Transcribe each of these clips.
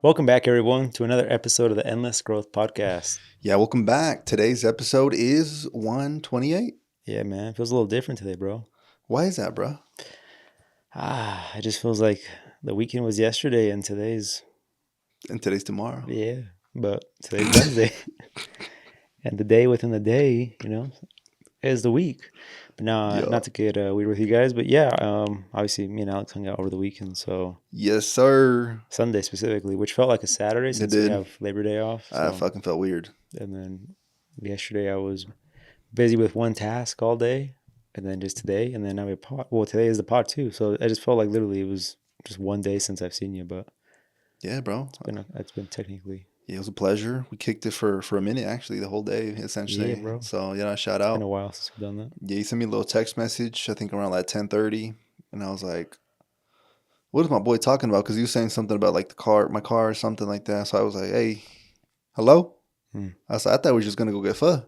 Welcome back, everyone, to another episode of the Endless Growth Podcast. Yeah, welcome back. Today's episode is 128. Yeah, man, it feels a little different today, bro. Why is that, bro? It just feels like the weekend was yesterday and today's, And today's tomorrow. but today's Wednesday. And the day within the day, is the week. But now, Yeah. not to get weird with you guys, but obviously me and Alex hung out over the weekend, so Yes, sir. Sunday specifically, which felt like a Saturday since we did. have Labor Day off. I So. fucking felt weird. And then yesterday I was busy with one task all day, and then just today, and then now we have pod. Well, today is the pod too, so I just felt like literally it was just one day since I've seen you, but Yeah, bro. it's been technically. Yeah, it was a pleasure. We kicked it for a minute, actually, the whole day, essentially. Yeah, bro. So, yeah, shout It's out. been a while since we've done that. Yeah, you sent me a little text message, I think around like 10:30, and I was like, what is my boy talking about? Because he was saying something about like my car or something like that. So I was like, hey, hello? I thought we were just going to go get pho.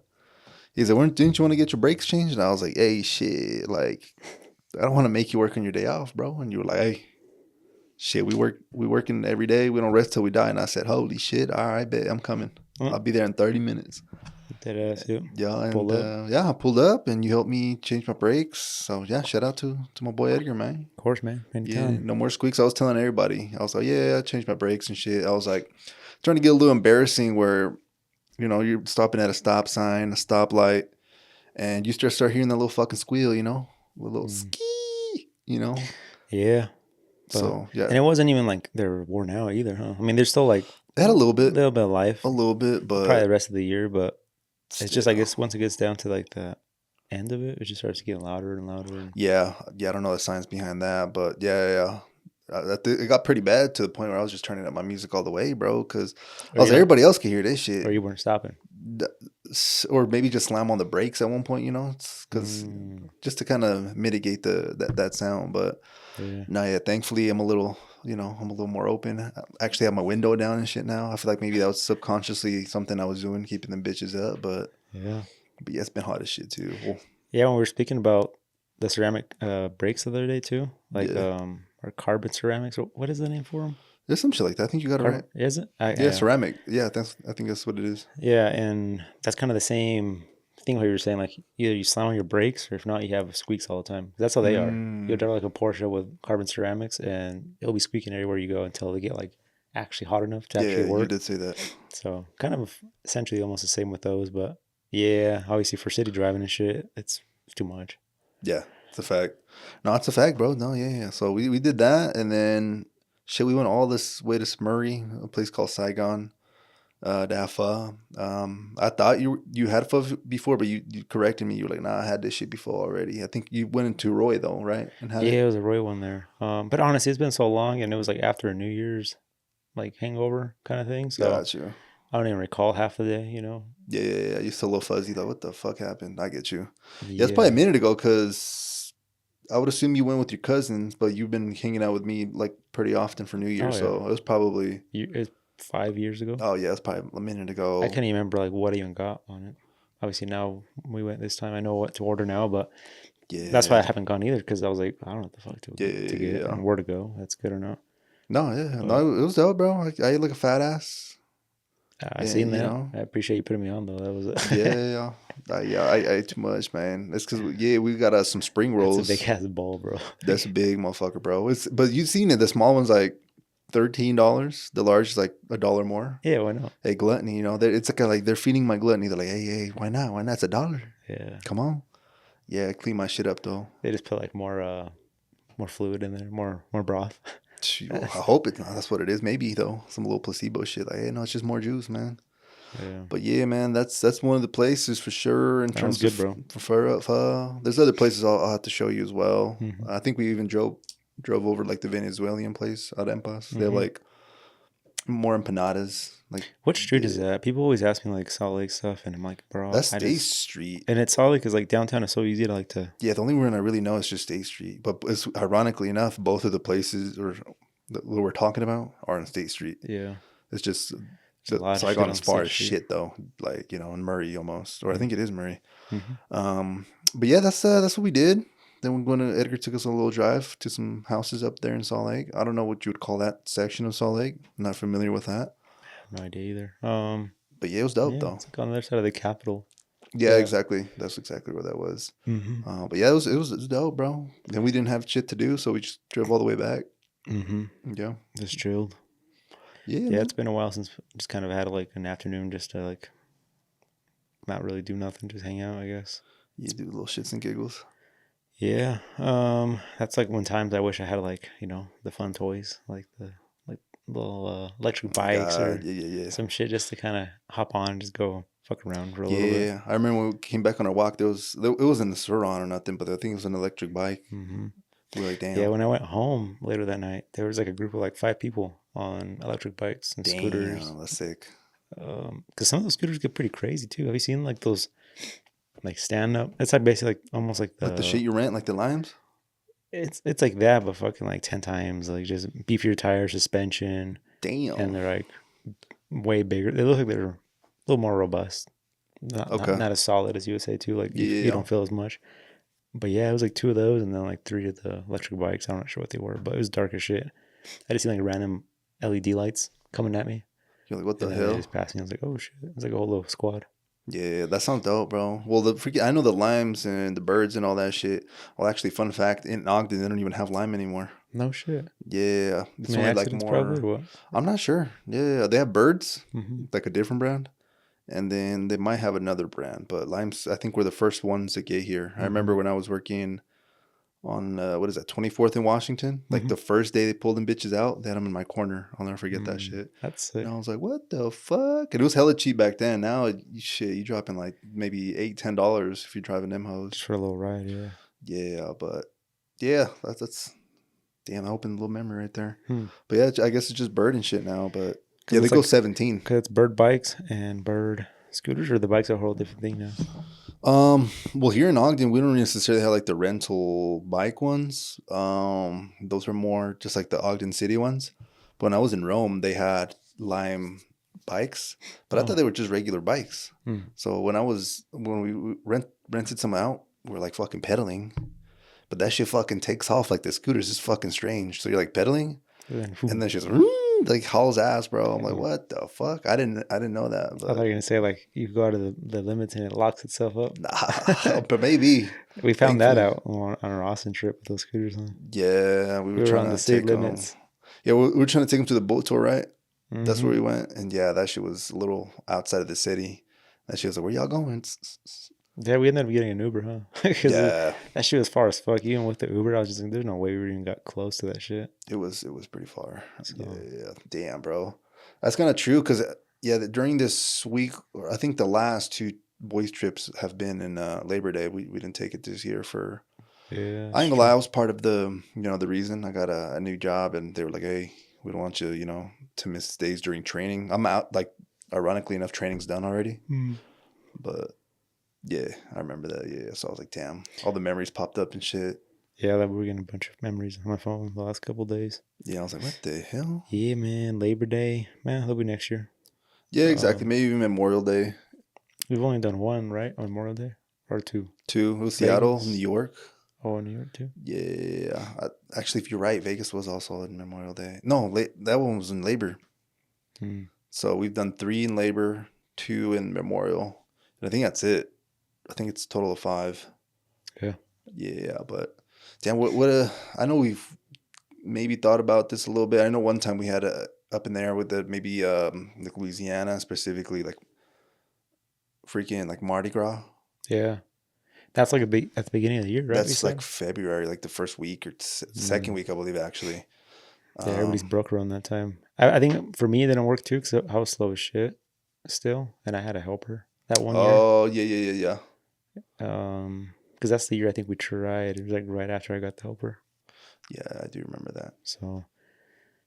He said, didn't you want to get your brakes changed? And I was like, hey, shit, like, I don't want to make you work on your day off, bro. And you were like, hey, shit, we working every day. We don't rest till we die. And I said, holy shit, all right, bet, I'm coming. I'll be there in 30 minutes. Dead ass, yeah. Yeah, and I pulled up, and you helped me change my brakes. So, yeah, shout out to my boy Edgar, man. Of course, man. Anytime. Yeah, no more squeaks. I was telling everybody. I was like, yeah, I changed my brakes and shit. I was like, trying to get a little embarrassing where, you're stopping at a stop sign, a stoplight, and you start hearing that little fucking squeal, a little ski, Yeah. So, yeah. And it wasn't even like they're worn out either, huh? I mean, they're still like... They had a little bit of life. A little bit, but... Probably the rest of the year, but still. It's just, I guess, once it gets down to like the end of it, it just starts getting louder and louder. Yeah, I don't know the science behind that, but yeah. It got pretty bad to the point where I was just turning up my music all the way, bro, because everybody else could hear this shit. Or you weren't stopping. Or maybe just slam on the brakes at one point, because just to kind of mitigate that sound. But thankfully I'm a little more open. I actually have my window down and shit now. I feel like maybe that was subconsciously something I was doing, keeping them bitches up. But yeah, it's been hot as shit too. Well, yeah, when we were speaking about the ceramic brakes the other day too, like or carbon ceramics. What is the name for them? There's some shit like that. I think you got it right. Is it? Ceramic. Yeah, I think that's what it is. Yeah, and that's kind of the same thing what you were saying. Like either you slam on your brakes, or if not, you have squeaks all the time. That's how they are. You'll drive like a Porsche with carbon ceramics, and it'll be squeaking everywhere you go until they get like actually hot enough to actually work. Yeah, you did say that. So kind of essentially almost the same with those, but yeah, obviously for city driving and shit, it's too much. Yeah, it's a fact. No, it's a fact, bro. No, yeah. So we did that, and then shit, we went all this way to Smurry, a place called Saigon, to have pho. I thought you had pho before, but you corrected me. You were like, nah, I had this shit before already. I think you went into Roy though, right? And it was a Roy one there. But honestly, it's been so long, and it was like after a New Year's like hangover kind of thing. So got you. I don't even recall half the day, Yeah. You're still a little fuzzy though. What the fuck happened? I get you. Yeah, it's probably a minute ago, because I would assume you went with your cousins, but you've been hanging out with me like pretty often for New Year, so it was probably 5 years ago. Oh yeah, it's probably a minute ago. I can't even remember like what I even got on it. Obviously now we went this time. I know what to order now, but that's why I haven't gone either, because I was like, I don't know what the fuck to get and where to go. That's good or not. No, it was dope, bro. I ate like a fat ass. I seen that. I appreciate you putting me on though. That was I ate too much, man. It's because we got some spring rolls. That's a big ass bowl, bro. That's a big motherfucker, bro. But you've seen it. The small one's like $13. The large is like $1 more. Yeah, why not? Hey, gluttony, it's like they're feeding my gluttony. They're like, hey, why not? Why not? It's $1. Yeah, come on. Yeah, clean my shit up though. They just put like more fluid in there, more broth. I hope it's not. That's what it is. Maybe though, some little placebo shit. Like, hey, no, it's just more juice, man. Yeah. But yeah, man, that's one of the places for sure. In terms of bro. For there's other places I'll have to show you as well. Mm-hmm. I think we even drove over like the Venezuelan place at Empas. They have like more empanadas. Like, what street is that? People always ask me like Salt Lake stuff, and I'm like, bro, that's State Street. And it's Salt Lake because like downtown is so easy to like to. Yeah, the only one I really know is just State Street. But it's ironically enough, both of the places that we're talking about are on State Street. Yeah, it's just Saigon as far as shit though, like in Murray almost, or I think it is Murray. Mm-hmm. But yeah, that's what we did. Then Edgar took us on a little drive to some houses up there in Salt Lake. I don't know what you would call that section of Salt Lake. I'm not familiar with that. I have no idea either. But yeah, it was dope Yeah, though. it's like on the other side of the Capitol. Yeah, Yeah. exactly. That's exactly where that was. Mm-hmm. But yeah, it was dope, bro. And we didn't have shit to do, so we just drove all the way back. Mm-hmm. Yeah. Just chilled. Yeah, Yeah, man. it's been a while since just kind of had like an afternoon just to like not really do nothing, just hang out, I guess. You do little shits and giggles. Yeah. That's like when times I wish I had like, the fun toys, like the little electric Oh my bikes or God. Yeah. some shit just to kind of hop on and just go fuck around for a little bit. Yeah. I remember when we came back on our walk, it wasn't a Suron or nothing, but I think it was an electric bike. Mm-hmm. We were like, Yeah, damn. when I went home later that night, there was like a group of like 5 people on electric bikes and scooters. Damn, that's sick. Because some of those scooters get pretty crazy too. Have you seen like those like stand up? It's like basically like almost like Like the shit you rent, like the Limes? it's like that, but fucking like 10 times. Like just beefier tire, suspension, Damn. and they're like way bigger. They look like they're a little more robust. Okay. Not as solid as you would say too. Like you Yeah. don't feel as much. But yeah, it was like 2 of those, and then like 3 of the electric bikes. I'm not sure what they were, but it was dark as shit. I just seen like random LED lights coming at me, You're like, what the and then they hell? just passed me. I was like, oh shit! It was like a whole little squad. Yeah, that sounds dope, bro. Well, I know the Limes and the birds and all that shit. Well, actually, fun fact, in Ogden, they don't even have Lime anymore. No shit. Yeah, it's Any only like accidents more. probably or what? I'm not sure. Yeah, they have birds, Mm-hmm. like a different brand. And then they might have another brand, but Limes, I think, were the first ones to get here. I remember when I was working on, what is that, 24th in Washington? Like the first day they pulled them bitches out, they had them in my corner. I'll never forget that shit. That's sick. And I was like, what the fuck? And it was hella cheap back then. Now, shit, you dropping like maybe $8-10 if you're driving them hoes. Just for a little ride, yeah. Yeah, but yeah, that's damn, I opened a little memory right there. Hmm. But yeah, I guess it's just bird and shit now. But yeah, they it's go like- 17. Because it's bird bikes and bird scooters, or the bikes are a whole different thing now. Well, here in Ogden, we don't necessarily have like the rental bike ones. Those are more just like the Ogden City ones. But when I was in Rome, they had Lime bikes, but I thought they were just regular bikes. So when we rented some out, we're like fucking pedaling, but that shit fucking takes off like the scooters. It's fucking strange. So you're like pedaling, and then she's like hauls ass, bro. I'm like, what the fuck? I didn't know that. I But thought you were gonna say like you go out of the limits and it locks itself up. nah, but maybe. We found that Thankfully. out on our Austin trip with those scooters on. Yeah, we We were trying on to the city take 'em. limits. Yeah, we were trying to take him to the boat tour, right? That's Mm-hmm. where we went, and yeah, that shit was a little outside of the city. That shit was like, "Where y'all going?" Yeah, we ended up getting an Uber, huh? Because Yeah, that shit was far as fuck. Even with the Uber, I was just like, there's no way we even got close to that shit. it was pretty far. So- Yeah, damn, bro, that's kind of true. Cause yeah, during this week, or I think the last two boys trips have been in Labor Day. We didn't take it this year for. Yeah, I ain't gonna lie, I was part of the the reason. I got a new job, and they were like, "Hey, we don't want you to miss days during training." I'm out. Like, ironically enough, training's done already. But yeah, I remember that. Yeah, so I was like, damn, all the memories popped up and shit. Yeah, that we're getting a bunch of memories on my phone the last couple of days. Yeah, I was like, what the hell? Yeah, man, Labor Day, man, that'll be next year. Yeah, exactly. Maybe even Memorial Day We've only done one, right, on Memorial Day, or two. too. It was Seattle, Vegas. New York. Oh, New York too. Yeah, actually, if you're right, Vegas was also in Memorial Day. No, that one was in Labor. So we've done 3 in Labor, 2 in Memorial, and I think that's it. I think it's a total of 5. Yeah. Yeah, but damn, I know we've maybe thought about this a little bit. I know one time we had up in there with maybe like Louisiana specifically, like freaking like Mardi Gras. Yeah, that's like at the beginning of the year, right? That's like February, like the first week or second week, I believe, actually. Yeah, everybody's broke around that time. I think for me it didn't work too because I was slow as shit still, and I had a helper that one year. Oh yeah. Because that's the year I think we tried. It was like right after I got the helper. Yeah, I do remember that. So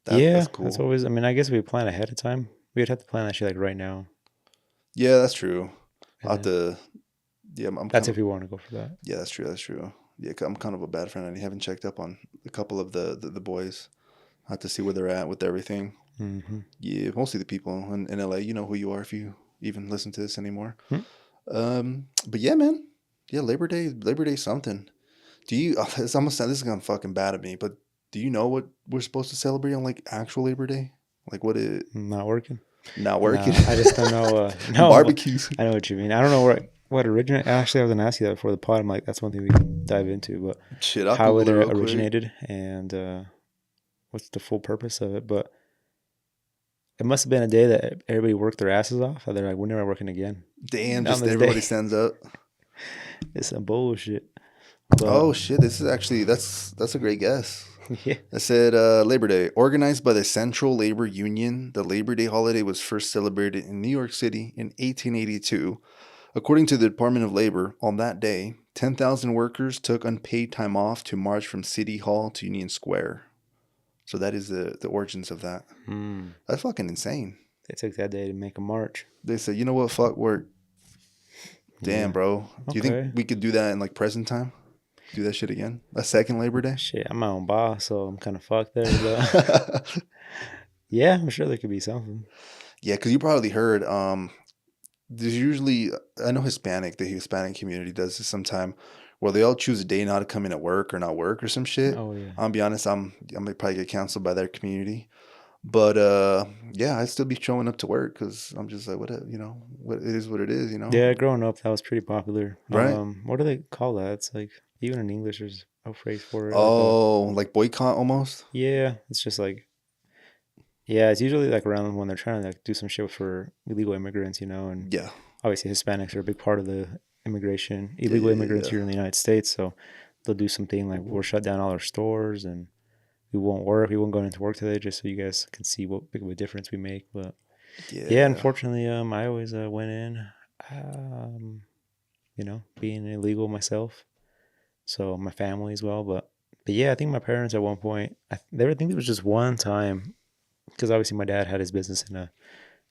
That's cool. that's always. I mean, I guess we plan ahead of time. We'd have to plan that shit like right now. Yeah, that's true. And I'll have to. Yeah, I'm that's kind if you want to go for that. Yeah, that's true. Yeah, 'cause I'm kind of a bad friend. I haven't checked up on a couple of the boys. I have to see where they're at with everything. Mm-hmm. Yeah, mostly the people in LA. You know who you are if you even listen to this anymore. But yeah, man. Yeah, Labor Day something. Do you? It's almost this is gonna fucking bad at me, but do you know what we're supposed to celebrate on like actual Labor Day? Like what it Not working. not working? No, I just don't know. No, but Barbecues. I know what you mean. I don't know what originated. Actually, I was gonna ask you that before the pod. I'm like, that's one thing we can dive into, but Shit, I'll how it Google it real quick. originated and what's the full purpose of it. But it must have been a day that everybody worked their asses off. They're like, we're never working again. Damn, On just this everybody day. stands up. It's some bullshit. But, Oh shit, this is actually that's a great guess. yeah. I said Labor Day. Organized by the Central Labor Union, the Labor Day holiday was first celebrated in New York City in 1882. According to the Department of Labor, on that day, 10,000 workers took unpaid time off to march from City Hall to Union Square. So that is the origins of that. That's fucking insane. They took that day to make a march. They said, you know what, fuck work. Damn, Yeah. bro. Do you think we could do that in like present time? Do that shit again? A second Labor Day? Shit, I'm my own boss, so I'm kind of fucked there. But yeah, I'm sure there could be something. Yeah, because you probably heard. There's usually, I know the Hispanic community does this sometime, where they all choose a day not to come in at work or not work or some shit. Oh yeah. I'll be honest, I might probably get canceled by their community, but yeah, I'd still be showing up to work because I'm just like, what what it is, what it is, Yeah, growing up, that was pretty popular. Right? What do they call that? It's like even in English, there's a phrase for it. Oh, like boycott almost. Yeah, it's just like yeah, it's usually like around when they're trying to like do some shit for illegal immigrants, and Yeah. obviously Hispanics are a big part of the illegal immigrants here in the United States. So they'll do something like we'll shut down all our stores and we won't work. We won't go into work today, just so you guys can see what big of a difference we make. But yeah, unfortunately, I always went in, being illegal myself. So my family as well. But yeah, I think my parents at one point, I think it was just one time, because obviously my dad had his business in a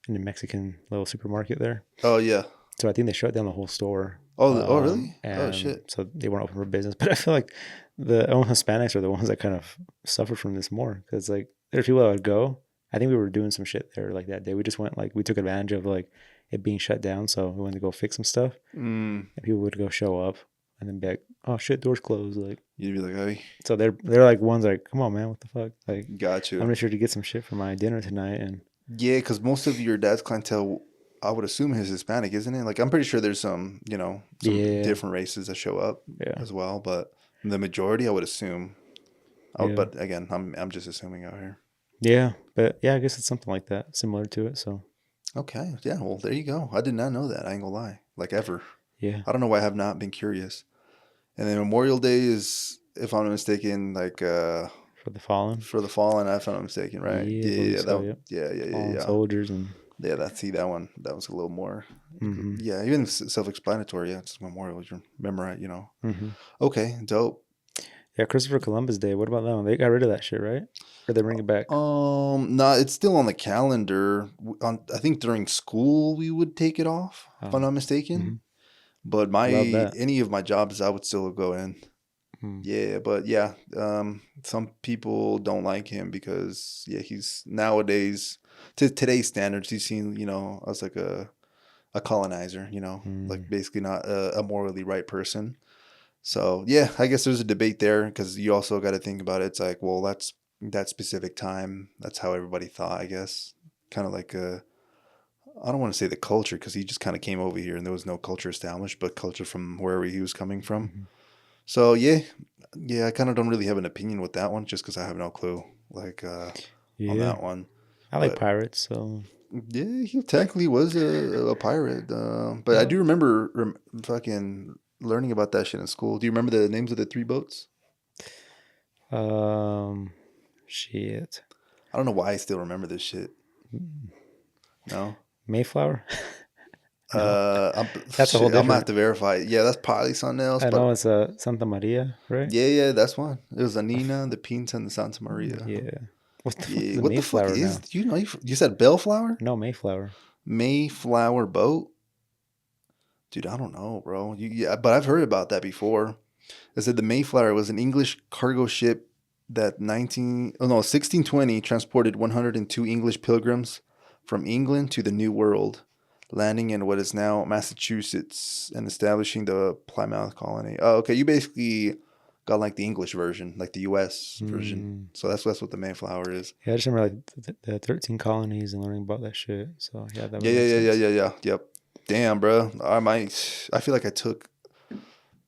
Mexican little supermarket there. Oh yeah. So I think they shut down the whole store. Oh really? Oh And shit. so they weren't open for business. But I feel like the own Hispanics are the ones that kind of suffer from this more, because like there's people that would go. I think we were doing some shit there like that day. We just went, like, we took advantage of like it being shut down, so we went to go fix some stuff, and people would go show up and then be like, "Oh shit, doors closed." Like You'd be like, "Hey." So they're like ones like, "Come on, man, what the fuck?" Like, Got you. I'm just here to get some shit for my dinner tonight, and yeah, because most of your dad's clientele, I would assume, is Hispanic, isn't it? Like, I'm pretty sure there's some different races that show up as well, but the majority, I would assume. But again, I'm just assuming out here. Yeah, but yeah, I guess it's something like that, similar to it. So okay, yeah, well, there you go. I did not know that. I ain't gonna lie, like ever. Yeah, I don't know why I have not been curious. And then Memorial Day is, if I'm not mistaken, like for the fallen. For the fallen, if I'm not mistaken, right? Yeah, fallen soldiers and that one. That was a little more. Yeah, even self-explanatory. Yeah, it's Memorial. You remember, right? Okay, dope. Yeah, Christopher Columbus Day. What about that one? They got rid of that shit, right? Or they bring it back? No, it's still on the calendar. I think during school we would take it off, if I'm not mistaken. But any of my jobs, I would still go in. Yeah, but yeah, some people don't like him because he's nowadays, to today's standards, he's seen as like a colonizer, like basically not a morally right person. So yeah, I guess there's a debate there, because you also got to think about it. It's like, well, that's that specific time. That's how everybody thought, I guess. Kind of like I don't want to say the culture, because he just kind of came over here and there was no culture established, but culture from wherever he was coming from. So yeah, I kind of don't really have an opinion with that one, just because I have no clue on that one. I like pirates, so yeah, he technically was a pirate. But I do remember fucking learning about that shit in school. Do you remember the names of the 3 boats? Shit. I don't know why I still remember this shit. No. Mayflower. That's a whole different. I'm gonna have to verify. Yeah, that's probably something else. I know it's Santa Maria, right? Yeah, that's one. It was the Nina, the Pinta, and the Santa Maria. Yeah. What the fuck is? You said Bellflower? No, Mayflower. Mayflower boat. Dude, I don't know, bro. But I've heard about that before. It said the Mayflower was an English cargo ship that 1620 transported 102 English pilgrims from England to the New World, landing in what is now Massachusetts and establishing the Plymouth colony. Oh, okay. You basically got like the English version, like the U.S. version. So that's what the Mayflower is. Yeah, I just remember like the 13 colonies and learning about that shit. So yeah, that Yeah, would yeah, make yeah, yeah, sense. yeah, yeah. Yep. Damn, bro. I feel like I took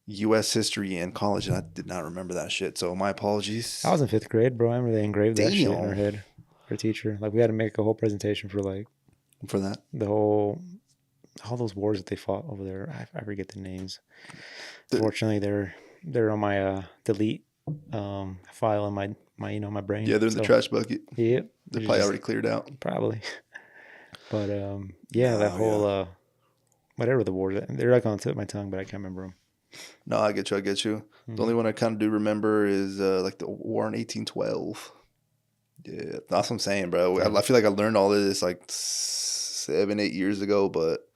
U.S. history in college and I did not remember that shit. So my I was apologies. in 5th grade, bro. I remember they engraved that shit in our Damn head. Our teacher, like, we had to make a whole presentation for like for that. the whole all those wars that they fought over there. I forget the names. Fortunately, they're on my delete file in my my brain. Yeah, they're in the So trash bucket. yeah, They're it's probably just already cleared out. probably. But yeah, that No, yeah. whole whatever the wars, they're like on the tip of my tongue, but I can't remember them. No, I get you. I get you. The Mm-hmm. only one I kind of do remember is like the war in 1812. Yeah, that's what I'm saying, bro. Yeah. I feel like I learned all of this like 7, 8 years ago, but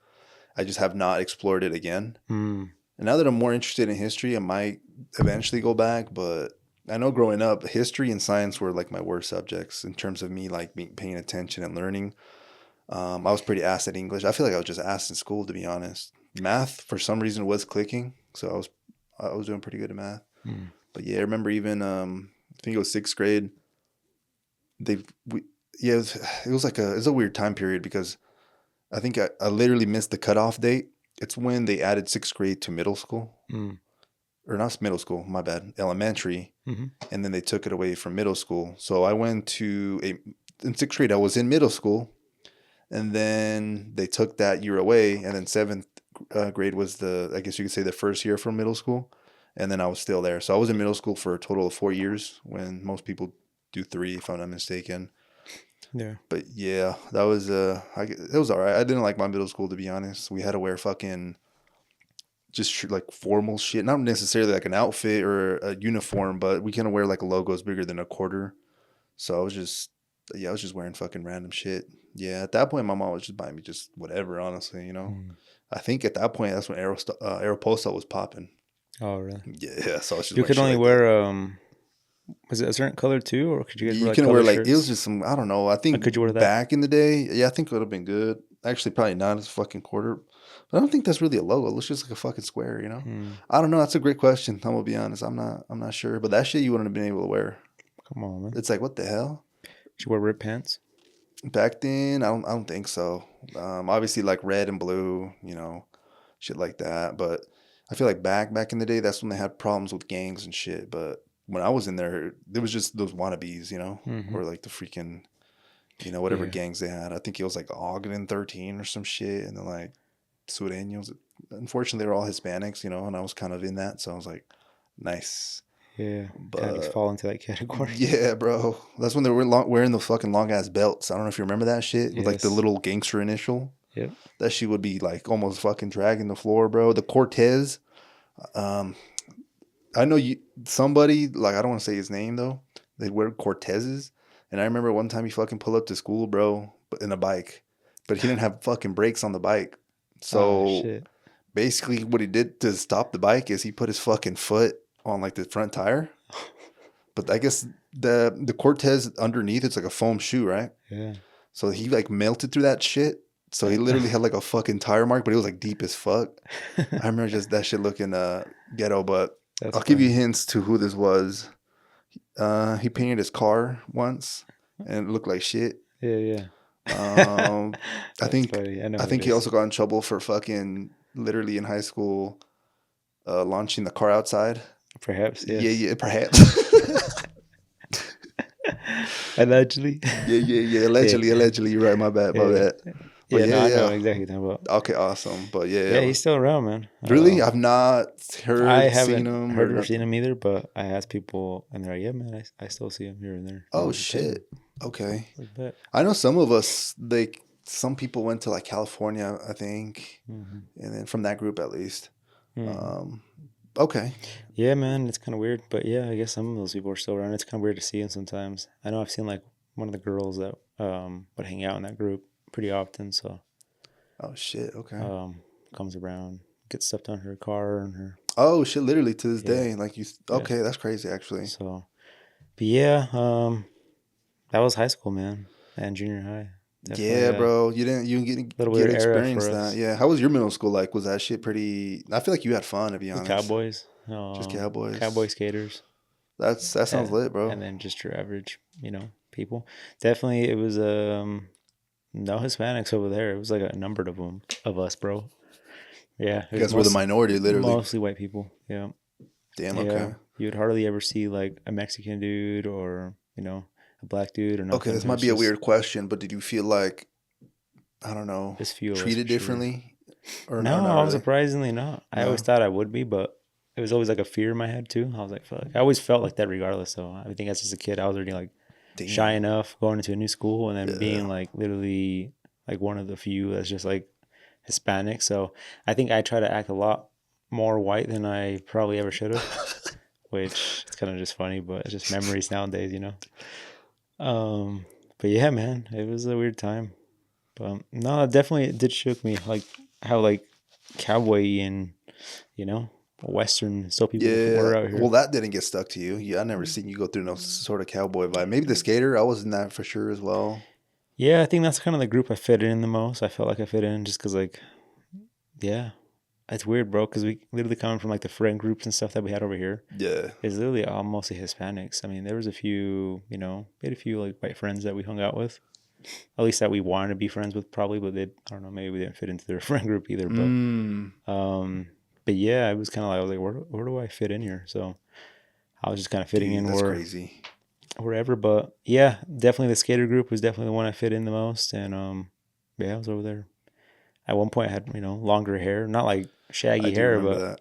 I just have not explored it again. Mm. And now that I'm more interested in history, I might eventually go back. But I know growing up, history and science were like my worst subjects in terms of me like paying attention and learning. I was pretty ass at English. I feel like I was just ass in school, to be honest. Math, for some reason, was clicking, so I was doing pretty good at math. Mm. But yeah, I remember even I think it was 6th grade. They we yeah, it was like it was a weird time period because I think I literally missed the cutoff date. It's when they added 6th grade to middle school, Mm. or not middle school, my bad, elementary, Mm-hmm. and then they took it away from middle school. So I went to in 6th grade. I was in middle school, and then they took that year away, and then 7th grade was I guess you could say the first year from middle school, and then I was still there. So I was in middle school for a total of 4 years when most people do 3, if I'm not mistaken. Yeah. But yeah, that was it was all right. I didn't like my middle school, to be honest. We had to wear fucking just like formal shit, not necessarily like an outfit or a uniform, but we kind of wear like logos bigger than a quarter. So I was just wearing fucking random shit. Yeah, at that point, my mom was just buying me just whatever, honestly, you know. Mm. I think at that point, that's when Aeropostale was popping. Oh, really? Yeah, so I was just You wearing could shit only like that. wear was it a certain color too, or could you guys wear You like can wear color like, it was shirts? just some, I don't know. I Or think could you wear that? back in the day, yeah, I think it would have been good. Actually, probably not as a fucking quarter. But I don't think that's really a logo. It looks just like a fucking square, you know? Mm. I don't know. That's a great question. I'm gonna be honest. I'm not sure. But that shit you wouldn't have been able to wear. Come on, man. It's like, what the hell? Did you wear ripped pants? Back then, I don't think so. Obviously like red and blue, you know, shit like that. But I feel like back in the day, that's when they had problems with gangs and shit. But when I was in there, it was just those wannabes, you know, Mm-hmm. or like the freaking, you know, whatever Yeah. gangs they had. I think it was like Ogden 13 or some shit, and then like Sureños. Unfortunately, they were all Hispanics, you know, and I was kind of in that, so I was like, nice. Yeah. Kind of just But fall into that category. yeah, bro, that's when they were wearing the fucking long ass belts. I don't know if you remember that shit with like the Yes. little gangster initial. Yep. That shit would be like almost fucking dragging the floor, bro. The Cortez. Um, I know somebody, like, I don't want to say his name though. They'd wear Cortezes, and I remember one time he fucking pulled up to school, bro, but in a bike, but he didn't have fucking brakes on the bike. Oh So shit. basically, what he did to stop the bike is he put his fucking foot on like the front tire. But I guess the Cortez underneath, it's like a foam shoe, right? Yeah. So he like melted through that shit. So he literally had like a fucking tire mark, but it was like deep as fuck. I remember just that shit looking ghetto, but That's I'll give you funny. hints to who this was. He painted his car once and it looked like shit. Yeah, yeah. I That's think funny. I know I what it think he is. also got in trouble for fucking literally in high school launching the car outside. Perhaps, Yeah, yes. yeah, perhaps. Allegedly. Yeah. Yeah. Allegedly. You're right. My bad. My Yeah. bad. But Yeah, no, I know yeah. exactly what you're talking about. Okay, awesome. But Yeah, yeah. he's still around, man. Really? I've not I seen haven't him or heard or nothing. seen him either, but I asked people, and they're like, "Yeah, man, I still see him here and there." Oh Like, damn, shit. Okay. like that. I know some of us, some people went to like California, I think, Hmm. and then from that group at least. Hmm. Um, okay. Yeah, man, it's kind of weird, but yeah, I guess some of those people are still around. It's kind of weird to see him sometimes. I know I've seen like one of the girls that would hang out in that group pretty often, so Oh shit. Okay. um comes around, gets stuff done her car and her Oh shit. Literally to this yeah, day, like you. yeah. Okay, that's crazy. Actually. So, but yeah, that was high school, man, and junior high. Definitely Yeah, a bro. You didn't little get weird to era for experience that. us. Yeah. How was your middle school like? Was that shit pretty? I feel like you had fun, to be The honest. Cowboys, Just cowboy Cowboys. skaters, That sounds lit, bro. and then just your average, people. Definitely, it was no Hispanics over there. It was like a numbered of us, bro. Yeah, it You was guys were the minority, literally. mostly white people. Yeah, Damn. yeah. Okay. You'd hardly ever see like a Mexican dude or a black dude or Okay. nothing. This It might was be a just weird question, but did you feel like, I don't know, this few of us treated for sure. differently, or No, not I was really? surprisingly not. I always No. thought I would be, but it was always like a fear in my head too. I was like, fuck. I always felt like that regardless. So I think as just a kid, I was already like shy Damn. enough going into a new school and then Yeah. being like literally like one of the few that's just like Hispanic. So I think I try to act a lot more white than I probably ever should have, which it's kind of just funny, but it's just memories nowadays. But yeah, man, it was a weird time. But no, it definitely it did shook me like how like cowboy and you know Western still people Yeah. were out Well, here. that didn't get stuck to you. Yeah, I never seen you go through no sort of cowboy vibe. Maybe the skater. I was in that for sure as well. Yeah, I think that's kind of the group I fit in the most. I felt like I fit in just because like yeah, it's weird, bro. Because we literally coming from like the friend groups and stuff that we had over here. Yeah. It's literally all mostly Hispanics. I mean, there was a few, we had a few like white friends that we hung out with. At least that we wanted to be friends with, probably, but I don't know, maybe we didn't fit into their friend group either. Mm. Um, but yeah, it was kind of like I was like, where do I fit in here? So I was just kind of fitting Dude, in that's crazy. wherever. But yeah, definitely the skater group was definitely the one I fit in the most. And yeah, I was over there. At one point, I had longer hair, not like I shaggy do hair, remember but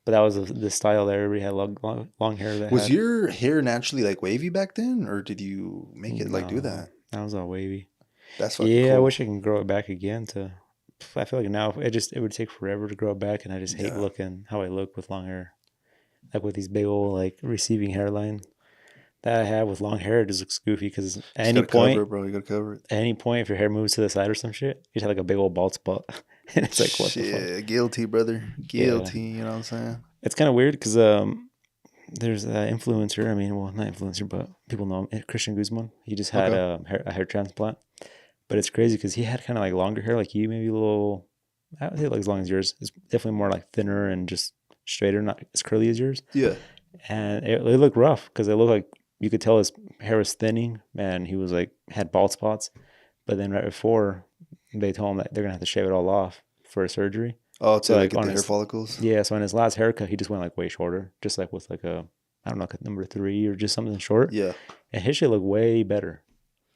that. that was the style that everybody had long hair that Was had. your hair naturally like wavy back then, or did you make it like do No, that? that was all wavy. That's fucking Yeah, I cool. wish I can grow it back again. I feel like now it would take forever to grow it back, and I just hate Yeah. looking how I look with long hair, like with these big old like receiving hairline that I have with long hair. It just looks goofy because Just gotta cover it, bro. You gotta cover it. at any point, if your hair moves to the side or some shit, you just have like a big old bald spot, and it's like what the fuck? Shit, guilty, brother. Yeah, Guilty. You know what I'm saying? it's kind of weird because there's an influencer. I mean, well, not influencer, but people know him, Christian Guzman. He just had Okay. a hair transplant. But it's crazy because he had kind of like longer hair, like you, maybe a little. I would say like as long as yours. It's definitely more like thinner and just straighter, not as curly as yours. Yeah. And it looked rough because it looked like you could tell his hair was thinning, and he was like had bald spots. But then right before, they told him that they're gonna have to shave it all off for a surgery. Oh, So to like like get on the hair his follicles. so on his last haircut, he just went like way shorter, just like with like a I don't know, like a number 3 or just something short. Yeah. And his shit looked way better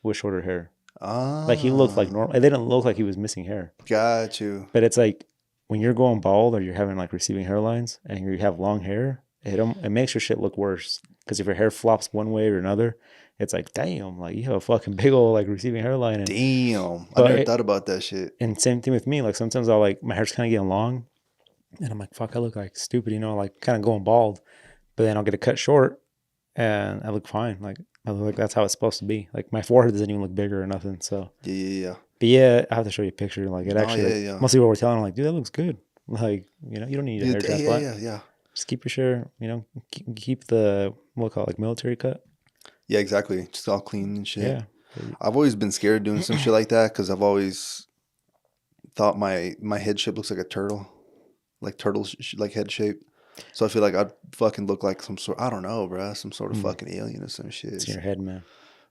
with shorter hair. Like he looked like Ah, normal. It didn't look like he was missing hair. got you. But it's like when you're going bald or you're having like receiving hairlines and you have long hair, it makes your shit look worse. Because if your hair flops one way or another, it's like damn, like you have a fucking big old like receiving hairline. Damn. I But never thought about that shit. and same thing with me. Like sometimes I'll like my hair's kind of getting long, and I'm like fuck, I look like stupid, like kind of going bald. But then I'll get it cut short, and I look fine. Like I look like that's how it's supposed to be. Like my forehead doesn't even look bigger or nothing. So. Yeah, yeah, yeah. But yeah, I have to show you a picture. Like it No, actually, yeah, like yeah. most people were telling, I'm like, dude, that looks good. Like, you don't need a hair Yeah, yeah, transplant. yeah, yeah. Just keep your hair, keep the what we call it, like military cut. Yeah, exactly. Just all clean and shit. Yeah, I've always been scared doing some shit like that because I've always thought my head shape looks like a turtle, like like head shape. So I feel like I'd fucking look like some sort. I don't know, bro. Some sort of fucking alien or some shit. it's in your head, man.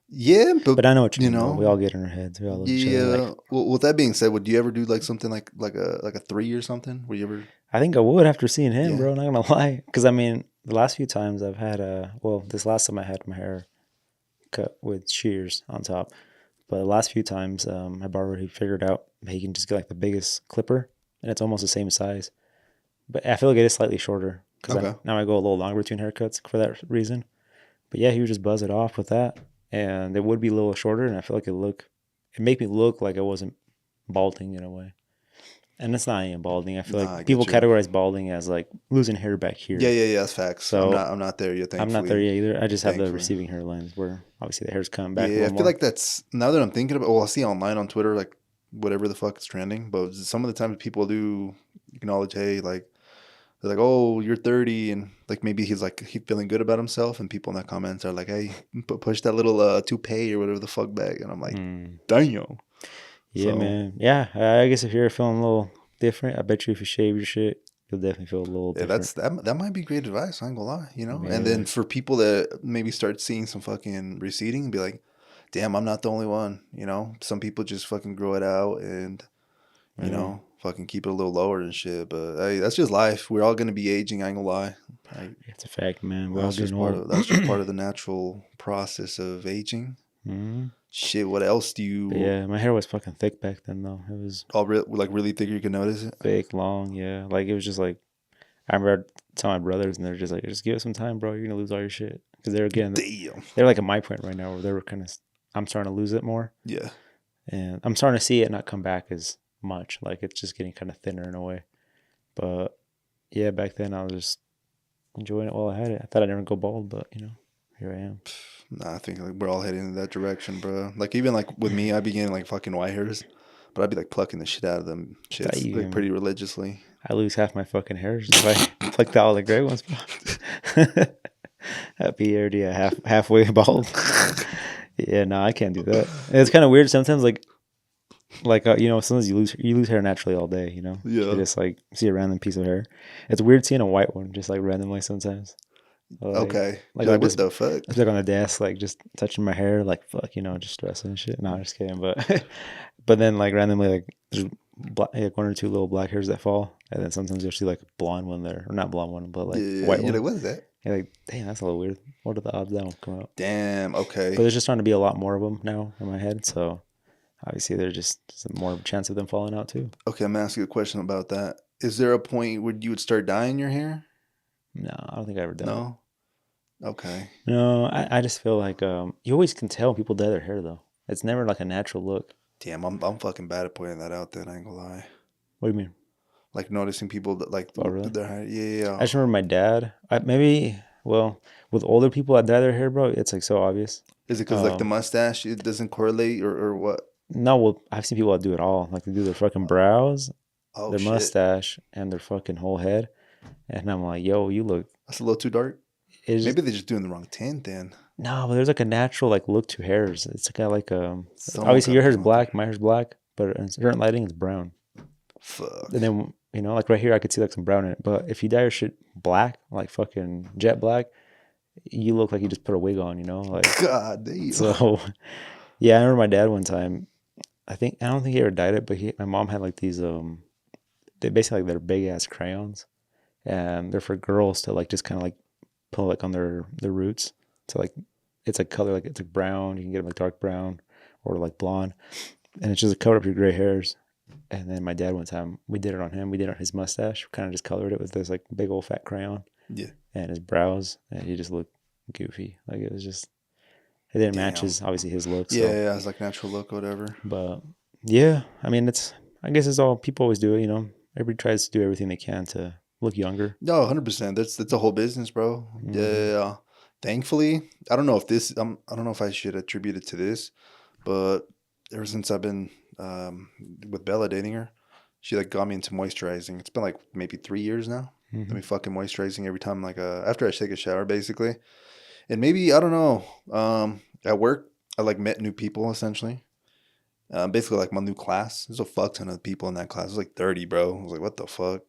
Yeah, But I know what you you mean, though. We all know, get in our heads. We all look at each other like. yeah. Well, with that being said, would you ever do like something like a 3 or something? Would you ever? I think I would after seeing him, Yeah. bro. Not gonna lie, because I mean, the last few times I've had this last time I had my hair cut with shears on top, but the last few times, my barber he figured out he can just get like the biggest clipper, and it's almost the same size. But I feel like it is slightly shorter because Okay. now I go a little longer between haircuts for that reason. But yeah, he would just buzz it off with that, and it would be a little shorter, and I feel like it make me look like I wasn't balding in a way. And it's not even balding. I feel Nah, I like get people you. categorize balding as like losing hair back here. Yeah, yeah, yeah. That's facts. So I'm not there yet. I'm not Thankfully. there yet either. I just have the Thankfully. receiving hairlines where obviously the hair's coming back a Yeah, I little feel more. like that's now that I'm thinking about. Well, I see online on Twitter like whatever the fuck is trending, but some of the times people do acknowledge, hey, like they're like, oh, you're 30, and like maybe he's feeling good about himself, and people in the comments are like, hey, push that little toupee or whatever the fuck back, and I'm like, damn. Yeah, So man. Yeah, I guess if you're feeling a little different, I bet you if you shave your shit, you'll definitely feel a little yeah, different. that might be great advice. I ain't gonna lie, you know. And Yeah, then for people that maybe start seeing some fucking receding, be like, damn, I'm not the only one. You know, some people just fucking grow it out and yeah. fucking keep it a little lower and shit. But hey, that's just life. We're all gonna be aging. I ain't gonna lie. It's a fact, man. We're all getting old. That's just part of the natural process of aging. Hmm. Shit, what else do But you yeah, my hair was fucking thick back then, though. It was like really think you can notice it? thick, long. Yeah, like it was just like I remember telling my brothers, and they're just like, "Just give it some time, bro. You're gonna lose all your shit." Because Damn. they're like at my point right now where they were kind of. I'm starting to lose it more, Yeah. and I'm starting to see it not come back as much. Like it's just getting kind of thinner in a way. But yeah, back then I was just enjoying it while I had it. I thought I'd never go bald, but here I am. Nah, I think like we're all heading in that direction, bro. Like even like with me, I began like fucking white hairs, but I'd be like plucking the shit out of them shits like Damn. pretty religiously. I lose half my fucking hairs if I plucked out all the gray ones, bro. I'd be already halfway bald. Yeah, no, I can't do that. And it's kind of weird sometimes. Sometimes you lose hair naturally all day. You Yeah. just like see a random piece of hair. It's weird seeing a white one just like randomly sometimes. Like, Okay. like You're I'll like, what just the fuck? I was like on the desk, like just touching my hair, like fuck, just stressing and shit. No, I'm just kidding. But but then like randomly like there's like one or two little black hairs that fall, and then sometimes you'll see like a blonde one there, or not blonde one, but like Yeah. white You're one. like, what is that? You're like, damn, that's a little weird. What are the odds that will come out? Damn. But Okay. there's just starting to be a lot more of them now in my head, so obviously there's just more chance of them falling out too. Okay. I'm gonna ask you a question about that. Is there a point where you would start dyeing your hair? No, I don't think I ever done it. No. Okay. No, I just feel like you always can tell when people dye their hair though. It's never like a natural look. Damn. I'm fucking bad at pointing that out. Then I ain't gonna lie. What do you mean? Like noticing people that like Oh, really? their hair. I Yeah. just remember my dad. Well, with older people that dye their hair, bro, it's like so obvious. Is it because like the mustache it doesn't correlate or what? No, well, I've seen people that do it all. Like they do their fucking brows, Oh their shit. mustache, and their fucking whole head. And I'm like, yo, you look. That's a little too dark. It's just, Maybe they're just doing the wrong tint then. no, but there's like a natural like look to hairs. It's kind of like Someone obviously got your to hair's come up black, my hair's black, but in certain lighting it's brown. Fuck. And then like right here, I could see like some brown in it. But if you dye your shit black, like fucking jet black, you look like you just put a wig on. Like God damn. so. Yeah, I remember my dad one time. I don't think he ever dyed it, but my mom had like these they basically like they're big ass crayons, and they're for girls to like just kind of like put like on their roots. So like it's like color, like it's like brown. You can get them like dark brown or like blonde, and it's just to cover up your gray hairs. And then my dad one time we did it on him. We did it on his mustache. Kind of just colored it with this like big old fat crayon. Yeah. And his brows, and he just looked goofy. Like it was just it didn't match obviously his look. So. Yeah, it's like natural look, whatever. But yeah, I mean I guess it's all people always do it. Everybody tries to do everything they can to look younger. No, 100%. That's a whole business, bro. Mhm. Yeah. Thankfully, I don't know if I don't know if I should attribute it to this, but ever since I've been with Bella dating her, she like got me into moisturizing. It's been like maybe 3 years now. Mhm. I've been fucking moisturizing every time like after I take a shower basically. And maybe I don't know. At work, I like met new people essentially. Basically like my new class. There's a fuck ton of people in that class. It was like 30, bro. I was like, what the fuck?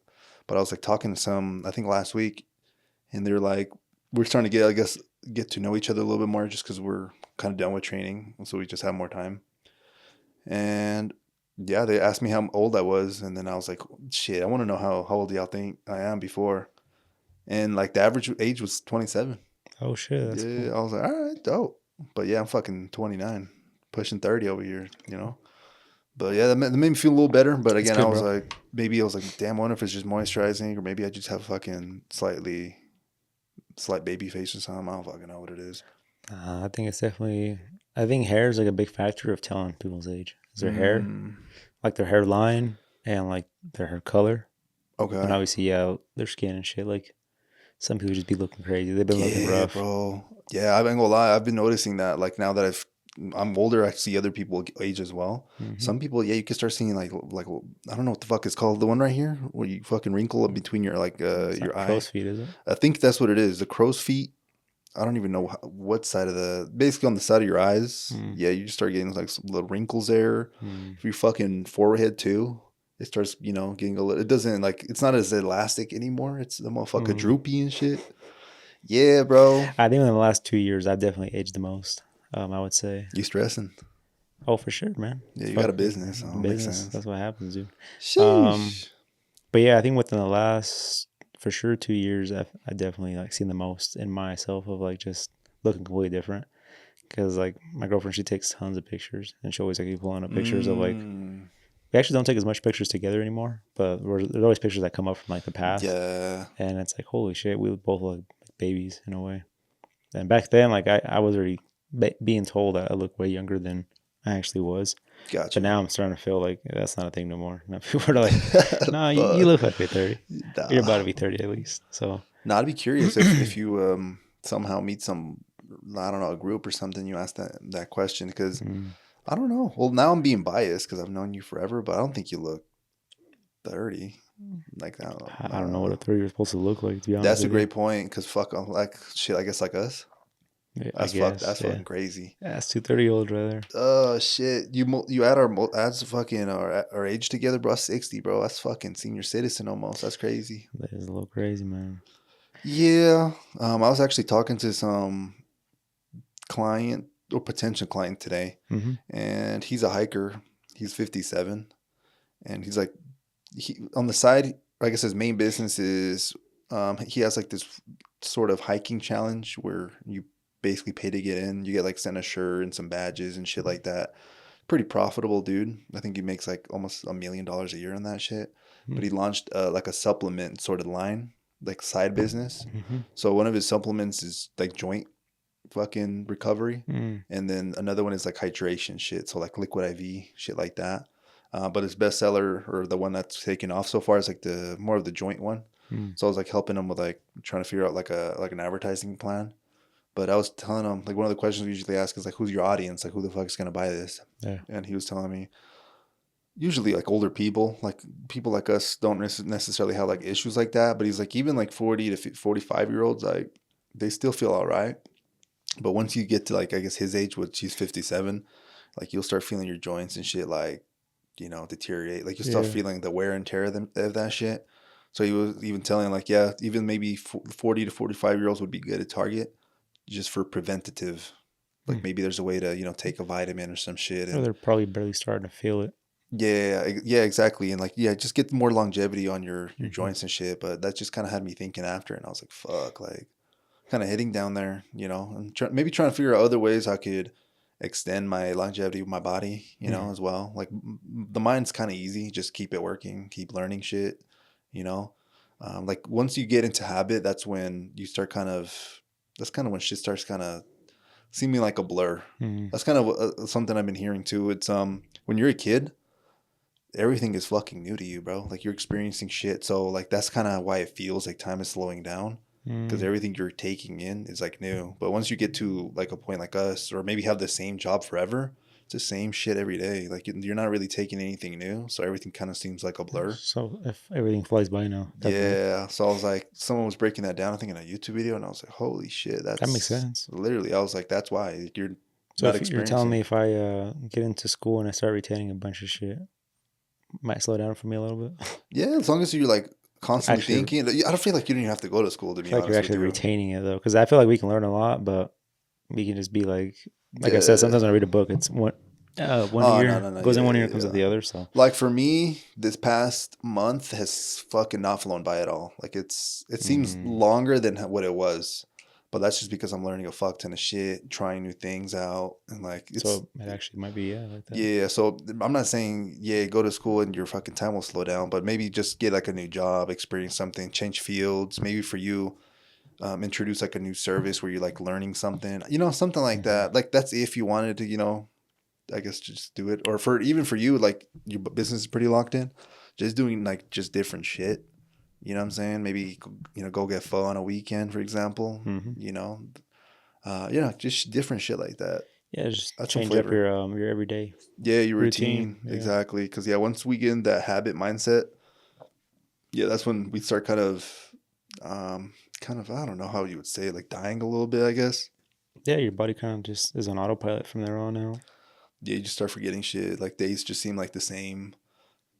But I was like talking to some, I think last week, and they're like, we're starting to get to know each other a little bit more just because we're kind of done with training, so we just have more time. And yeah, they asked me how old I was, and then I was like, shit, I want to know how old y'all think I am before. And like the average age was 27. Oh shit, that's Yeah, cool. I was like, all right, dope. But yeah, I'm fucking 29, pushing 30 over here, But yeah, that made me feel a little better. But again, good, I was bro. like, maybe I was like, damn, I wonder if it's just moisturizing, or maybe I just have fucking slight baby face or something. I don't fucking know what it is. I think it's definitely. I think hair is like a big factor of telling people's age. Is their hair, like their hairline and like their hair color, and Okay. obviously their skin and shit. Like some people just be looking crazy. They've been looking rough. Bro. Yeah, I ain't gonna lie. I've been noticing that. Like now that I'm older, I see other people age as well. Mhm. Some people, yeah, you can start seeing like I don't know what the fuck it's called. The one right here where you fucking wrinkle in between your It's your not eye. crow's feet, is it? I think that's what it is. The crow's feet. I don't even know what side of basically on the side of your eyes. Mm. Yeah, you just start getting like some little wrinkles there. Mm. If your fucking forehead too, it starts, getting a little, it doesn't like, it's not as elastic anymore. It's the motherfucker droopy and shit. Yeah, bro. I think in the last 2 years, I've definitely aged the most. I would say. You stressing? Oh, for sure, man. Yeah, you got a business. So makes Business. sense. That's what happens, dude. Sheesh. But yeah, I think within the last, for sure, 2 years, I definitely like seen the most in myself of like just looking completely different. Because like my girlfriend, she takes tons of pictures, and she always like keep pulling up pictures of like. We actually don't take as much pictures together anymore, but there's always pictures that come up from like the past. Yeah. And it's like, holy shit, we both look like babies in a way. And back then, like I was already being told that I look way younger than I actually was. Gotcha. But now I'm starting to feel like that's not a thing no more. Now people are like, no, you look like you're 30. Nah. You're about to be 30 at least. So, I'd be curious if you somehow meet some, I don't know, a group or something, you ask that question, because I don't know. Well, now I'm being biased because I've known you forever, but I don't think you look 30 like that. I don't know what a 30 is supposed to look like, to be honest. That's a great point, because fuck, like shit, I guess like us. Yeah, That's fucking crazy. Yeah, that's 2 30-year-olds right there. Oh shit! You add adds fucking our age together, bro. 60, bro. That's fucking senior citizen almost. That's crazy. That is a little crazy, man. Yeah. I was actually talking to some client or potential client today, and he's a hiker. He's 57, and he's like, on the side, I guess his main business is he has like this sort of hiking challenge where you basically pay to get in. You get like sent a shirt and some badges and shit like that. Pretty profitable, dude. I think he makes like almost $1 million a year on that shit. But he launched like a supplement sort of line, like side business. So one of his supplements is like joint fucking recovery, and then another one is like hydration shit. So like liquid IV shit like that. But his bestseller, or the one that's taken off so far, is like the more of the joint one. So I was like helping him with like trying to figure out like an advertising plan. But I was telling him, like, one of the questions we usually ask is like, who's your audience? Like, who the fuck is gonna buy this? Yeah. And he was telling me, usually like older people, like people like us don't necessarily have like issues like that. But he's like, even like 40 to 45-year-olds, like they still feel all right. But once you get to like, I guess his age, which he's 57, like you'll start feeling your joints and shit like, deteriorate. Like you start feeling the wear and tear of that shit. So he was even telling like, yeah, even maybe 40 to 45-year-olds would be good at target, just for preventative. Like maybe there's a way to, take a vitamin or some shit. Or they're probably barely starting to feel it. Yeah, exactly. And like, just get more longevity on your joints and shit. But that just kind of had me thinking after, and I was like, fuck, like kind of hitting down there, and maybe trying to figure out other ways I could extend my longevity with my body, as well. Like the mind's kind of easy. Just keep it working, keep learning shit, like once you get into habit, that's when you start that's kind of when shit starts kind of seeming like a blur. That's kind of something I've been hearing too. It's when you're a kid, everything is fucking new to you, bro. Like you're experiencing shit. So like that's kind of why it feels like time is slowing down, because everything you're taking in is like new. But once you get to like a point like us, or maybe have the same job forever, it's the same shit every day. Like you're not really taking anything new, so everything kind of seems like a blur. So if everything flies by now. Definitely. Yeah. So I was like, someone was breaking that down, I think in a YouTube video, and I was like, holy shit, that makes sense. Literally, I was like, that's why you're so not if experiencing. You're telling me if I get into school and I start retaining a bunch of shit, might slow down for me a little bit. Yeah, as long as you're like constantly thinking. I don't feel like you don't even have to go to school to be honest. You're actually retaining it though, because I feel like we can learn a lot, but we can just be like I said, sometimes when I read a book, it's one year goes in 1 year, comes out the other. So like for me, this past month has fucking not flown by at all. Like it seems longer than what it was. But that's just because I'm learning a fuck ton of shit, trying new things out, and like so it actually might be like that. Yeah, so I'm not saying go to school and your fucking time will slow down, but maybe just get like a new job, experience something, change fields. Maybe for you, introduce like a new service where you're like learning something, something like that. Like that's if you wanted to, I guess just do it. Or for you, like your business is pretty locked in, just doing like just different shit. You know what I'm saying? Maybe, go get pho on a weekend, for example, just different shit like that. Yeah, just change up your everyday. Yeah, your routine. Exactly. Because, once we get in that habit mindset, that's when we start kind of kind of, I don't know how you would say it, like dying a little bit, I guess. Yeah, your body kind of just is on autopilot from there on out. Yeah, you just start forgetting shit. Like days just seem like the same.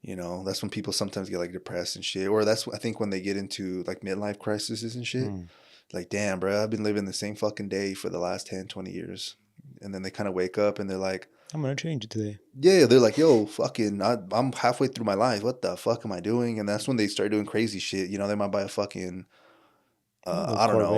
You know, that's when people sometimes get like depressed and shit. Or that's I think when they get into like midlife crises and shit. Mm. Like, damn, bro, I've been living the same fucking day for the last 10, 20 years. And then they kind of wake up and they're like, I'm gonna change it today. yeah, they're like, yo, fucking, I'm halfway through my life. What the fuck am I doing? And that's when they start doing crazy shit. You know, they might buy a fucking, A little I don't know,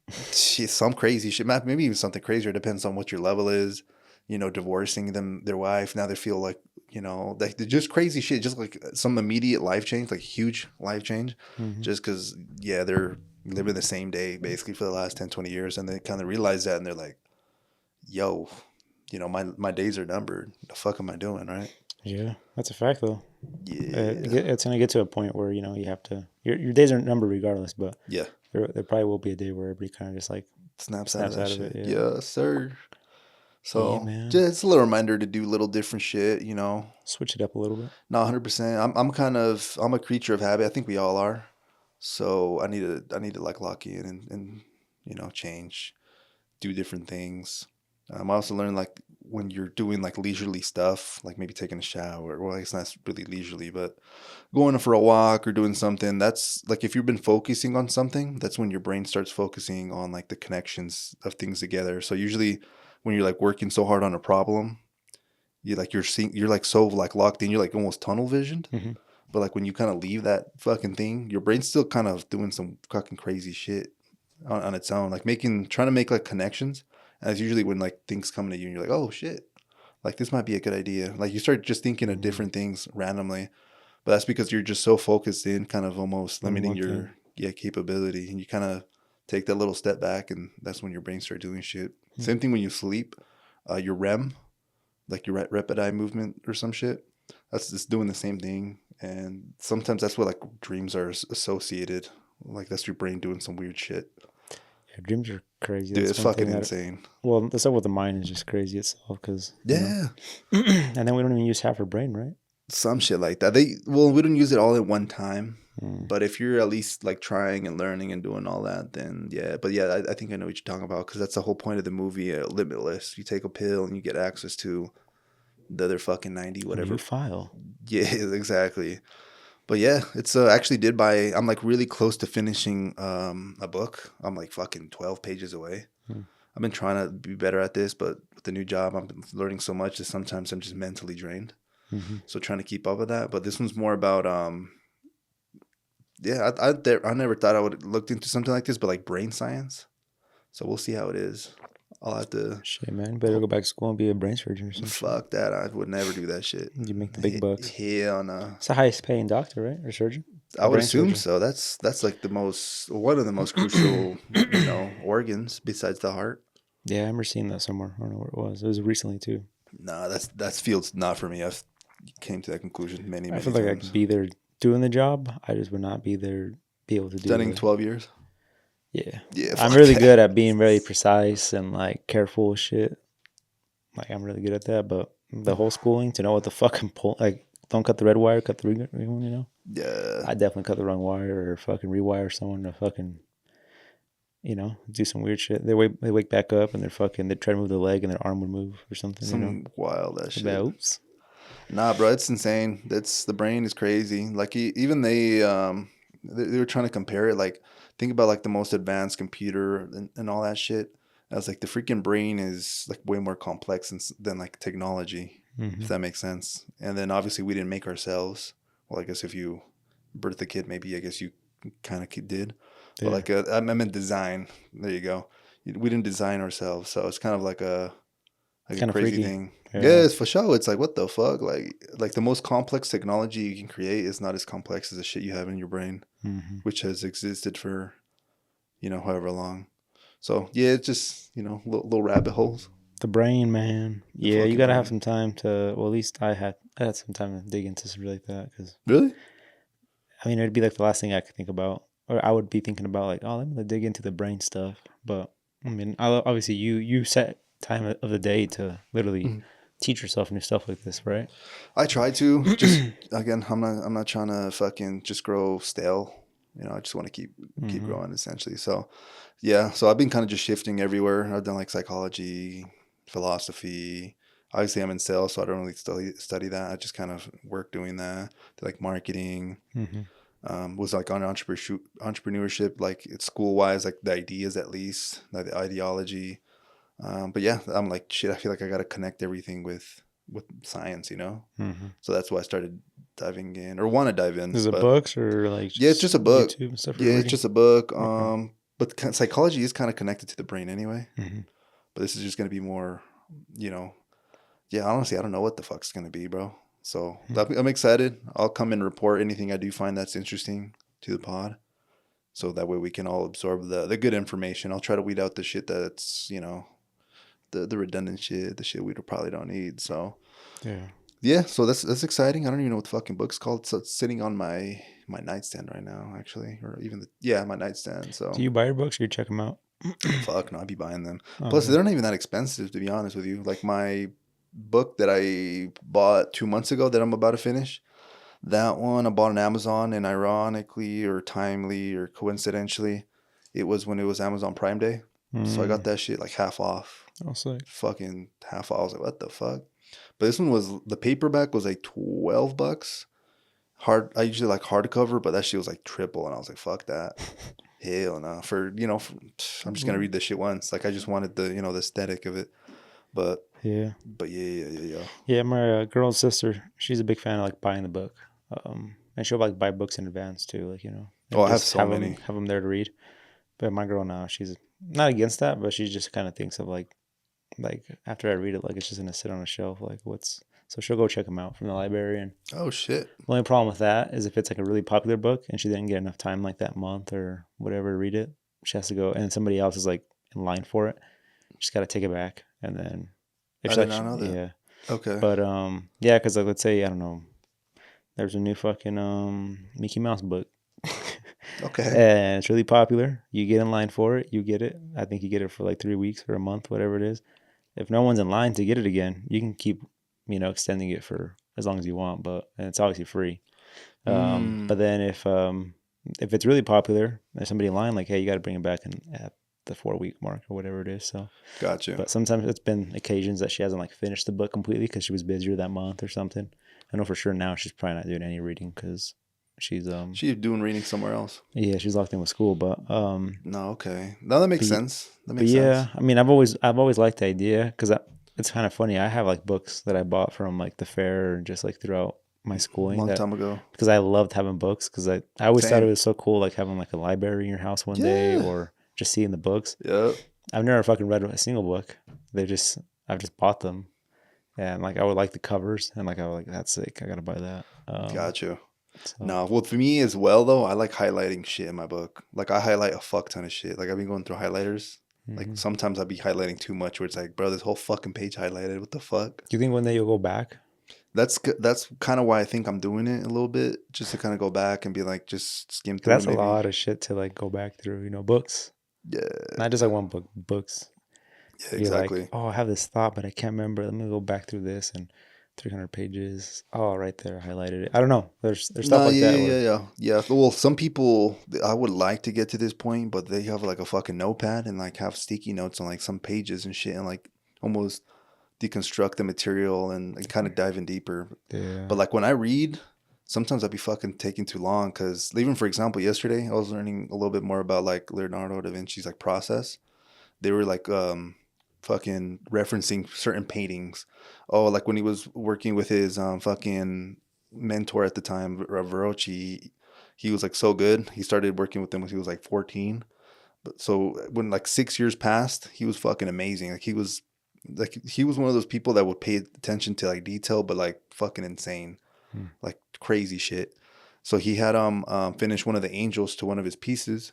Corvette. shit, some crazy shit. Maybe even something crazier. Depends on what your level is. You know, divorcing their wife. Now they feel like, you know, like they're just crazy shit. Just like some immediate life change, like huge life change. Mm-hmm. Just because, yeah, they're living the same day basically for the last 10, 20 years. And they kind of realize that and they're like, yo, you know, my days are numbered. The fuck am I doing, right? Yeah, that's a fact though. Yeah. It's gonna get to a point where you have to. Your days are numbered regardless, but Yeah. there probably will be a day where everybody kind of just like Snaps out of snaps that out of shit. it. Yeah, sir. Yeah, So man. just a little reminder to do little different shit, you know. Switch it up a little bit. Not 100%. I'm a creature of habit. I think we all are. So I need to like lock in and you know, change, do different things. I also learned like when you're doing like leisurely stuff, like maybe taking a shower, well, it's not really leisurely, but going for a walk or doing something, that's like if you've been focusing on something, that's when your brain starts focusing on like the connections of things together. So usually when you're like working so hard on a problem, you're like so like locked in, you're like almost tunnel visioned. Mm-hmm. But like when you kind of leave that fucking thing, your brain's still kind of doing some fucking crazy shit on its own, like trying to make like connections. And it's usually when like things come to you and you're like, oh shit, like this might be a good idea. Like you start just thinking of Mm-hmm. different things randomly, but that's because you're just so focused in, kind of almost On limiting one your thing. capability, and you kind of take that little step back, and that's when your brain starts doing shit. Mm. Same thing when you sleep, your REM, like your rapid eye movement or some shit. That's just doing the same thing, and sometimes that's what like dreams are associated. Like that's your brain doing some weird shit. Yeah, dreams are crazy. Dude, That's it's one fucking thing that. insane. Well, the stuff with the mind is just crazy itself because Yeah, and then we don't even use half our brain, right? some shit like that. We don't use it all at one time. Mm. But if you're at least like trying and learning and doing all that, then yeah. But yeah, I think I know what you're talking about because that's the whole point of the movie, Limitless. You take a pill and you get access to the other fucking 90, A new whatever. file. Yeah, exactly. But yeah, it's actually did buy. I'm like really close to finishing a book. I'm like fucking 12 pages away. Mm. I've been trying to be better at this, but with the new job, I'm learning so much that sometimes I'm just mentally drained. Mm-hmm. So trying to keep up with that. But this one's more about yeah, I never thought I would have looked into something like this, but like brain science. So we'll see how it is. I'll have to. Shit, man. Better go back to school and be a brain surgeon or some shit. Fuck that. I would never do that shit. You make the big bucks. Hell no. It's the highest paying doctor, right? Or surgeon? I would brain assume surgeon. so. That's like one of the most crucial, you know, organs besides the heart. Yeah, I remember seeing that somewhere. I don't know where it was. It was recently too. Nah, that's field's not for me. I've came to that conclusion many I feel like I could times. be there doing the job. I just would not be there, be able to do Studying it. 12 years. Yeah. Yeah, I'm fuck really that. good at being very precise and like careful with shit. Like I'm really good at that. But the whole schooling to know what the fucking pull, like don't cut the red wire, cut the green one, you know? Yeah. I definitely cut the wrong wire or fucking rewire someone to fucking, do some weird shit. They wake back up and they try to move their leg and their arm would move or something, Some wild that I'd shit. be like, oops. Nah, bro, it's insane. That's the brain is crazy. Like even they were trying to compare it. Like think about like the most advanced computer and all that shit. I was like the freaking brain is like way more complex than like technology, Mm-hmm. if that makes sense. And then obviously we didn't make ourselves. Well, I guess if you birth a kid, maybe I guess you kind of did. But Yeah. like I meant design. There you go. We didn't design ourselves, so it's kind of like a Kind of crazy freaky. thing. Yeah. Yeah, it's for sure. It's like what the fuck? Like the most complex technology you can create is not as complex as the shit you have in your brain, Mm-hmm. which has existed for, however long. So yeah, it's just, little rabbit holes. The brain, man. Yeah, you fucking gotta have brain. some time to. Well, at least I had some time to dig into something like that because Really? I mean it'd be like the last thing I could think about, or I would be thinking about like, oh, let me dig into the brain stuff. But I mean, obviously you set time of the day to literally Mhm. teach yourself new stuff like this, right? I try to just again. I'm not trying to fucking just grow stale. You know, I just want to keep Mm-hmm. growing essentially. So yeah, so I've been kind of just shifting everywhere. I've done like psychology, philosophy. Obviously, I'm in sales, so I don't really study that. I just kind of work doing that. Did, like marketing. Mm-hmm. Was like on entrepreneurship, like it's school wise, like the ideas at least, like the ideology. But yeah, I'm like shit. I feel like I got to connect everything with science, you know. Mm-hmm. So that's why I started diving in, or want to dive in. Is it But books or like yeah, it's just just a book. YouTube and stuff Yeah, you're it's reading? just a book. Okay. But psychology is kind of connected to the brain anyway. Mm-hmm. But this is just gonna be more, you know. Yeah, honestly, I don't know what the fuck's gonna be, bro. So I'm excited. I'll come and report anything I do find that's interesting to the pod. So that way we can all absorb the good information. I'll try to weed out the shit that's, you know, the redundant shit, the shit we probably don't need. So Yeah. yeah, so that's exciting. I don't even know what the fucking book's called. So it's sitting on my nightstand right now, actually, or even my nightstand. Do So you buy your books or you check them out? fuck no, I'd be buying them. Plus, Okay. they're not even that expensive, to be honest with you. Like my book that I bought 2 months ago that I'm about to finish. That one I bought on Amazon, and ironically or timely or coincidentally, it was when it was Amazon Prime Day. So I got Mm. that shit like half off. I'll say. Fucking half off. I was like, what the fuck? But this one was, the paperback was like $12. I usually like hardcover, but that shit was like triple, and I was like, fuck that. Hell no. I'm just gonna read this shit once. Like I just wanted the aesthetic of it. But Yeah. yeah. Yeah, my girl's sister, she's a big fan of like buying the book. And she'll like buy books in advance too, like, Oh, and I have just so many. have them there to read. But my girl now, she's not against that, but she just kind of thinks of like after I read it, like it's just gonna sit on a shelf. Like so she'll go check them out from the library. And Oh shit. the only problem with that is if it's like a really popular book and she didn't get enough time like that month or whatever to read it, she has to go and somebody else is like in line for it. She's got to take it back and then if I she did like not know that. yeah, Okay. but yeah, because like let's say I don't know, there's a new fucking Mickey Mouse book. Okay. And it's really popular. You get in line for it, you get it. I think you get it for like 3 weeks or a month, whatever it is. If no one's in line to get it again, you can keep, extending it for as long as you want, and it's obviously free. But Mm, then if it's really popular, there's somebody in line like, hey, you got to bring it back at the 4 week mark or whatever it is. So, gotcha. but sometimes it's been occasions that she hasn't like finished the book completely because she was busier that month or something. I know for sure now she's probably not doing any reading because she's She's doing reading somewhere else. yeah, she's locked in with school. No, okay. No, that makes But sense. That but makes sense. yeah, I mean, I've always liked the idea because it's kind of funny. I have like books that I bought from like the fair and just like throughout my schooling Long that time ago. because I loved having books because I always thought it Same. was so cool like having like a library in your house one day Yeah. or just seeing the books. Yep. I've never fucking read a single book. I've just bought them and like I would like the covers and like I was like that's sick. I gotta buy that. Gotcha. So No, well, for me as well though, I like highlighting shit in my book. Like I highlight a fuck ton of shit. Like I've been going through highlighters. Like mhm. sometimes I'll be highlighting too much, where it's like, bro, this whole fucking page highlighted. What the fuck? Do you think one day you'll go back? That's kind of why I think I'm doing it a little bit, just to kind of go back and be like, just skim Because through it that's a maybe. lot of shit to like go back through. Books, Yeah. not just like one book, books. Yeah. You're like, Exactly. oh, I have this thought, but I can't remember. Let me go back through this and 300 pages. Oh, right there, I highlighted it. I don't know. There's stuff No, like yeah, that yeah, where yeah, yeah. Well, some people, I would like to get to this point, but they have like a fucking notepad and like have sticky notes on like some pages and shit, and like almost deconstruct the material and kind of dive in deeper. yeah. But like when I read, sometimes I'd be fucking taking too long because even for example, yesterday I was learning a little bit more about like Leonardo da Vinci's like process. They were like fucking referencing certain paintings. Oh, like when he was working with his fucking mentor at the time, Verocci, he was like so good. He started working with him when he was like 14. But so when like 6 years passed, he was fucking amazing. Like he was one of those people that would pay attention to like detail, but like fucking insane, Hmm. like crazy shit. So he had finish one of the angels to one of his pieces,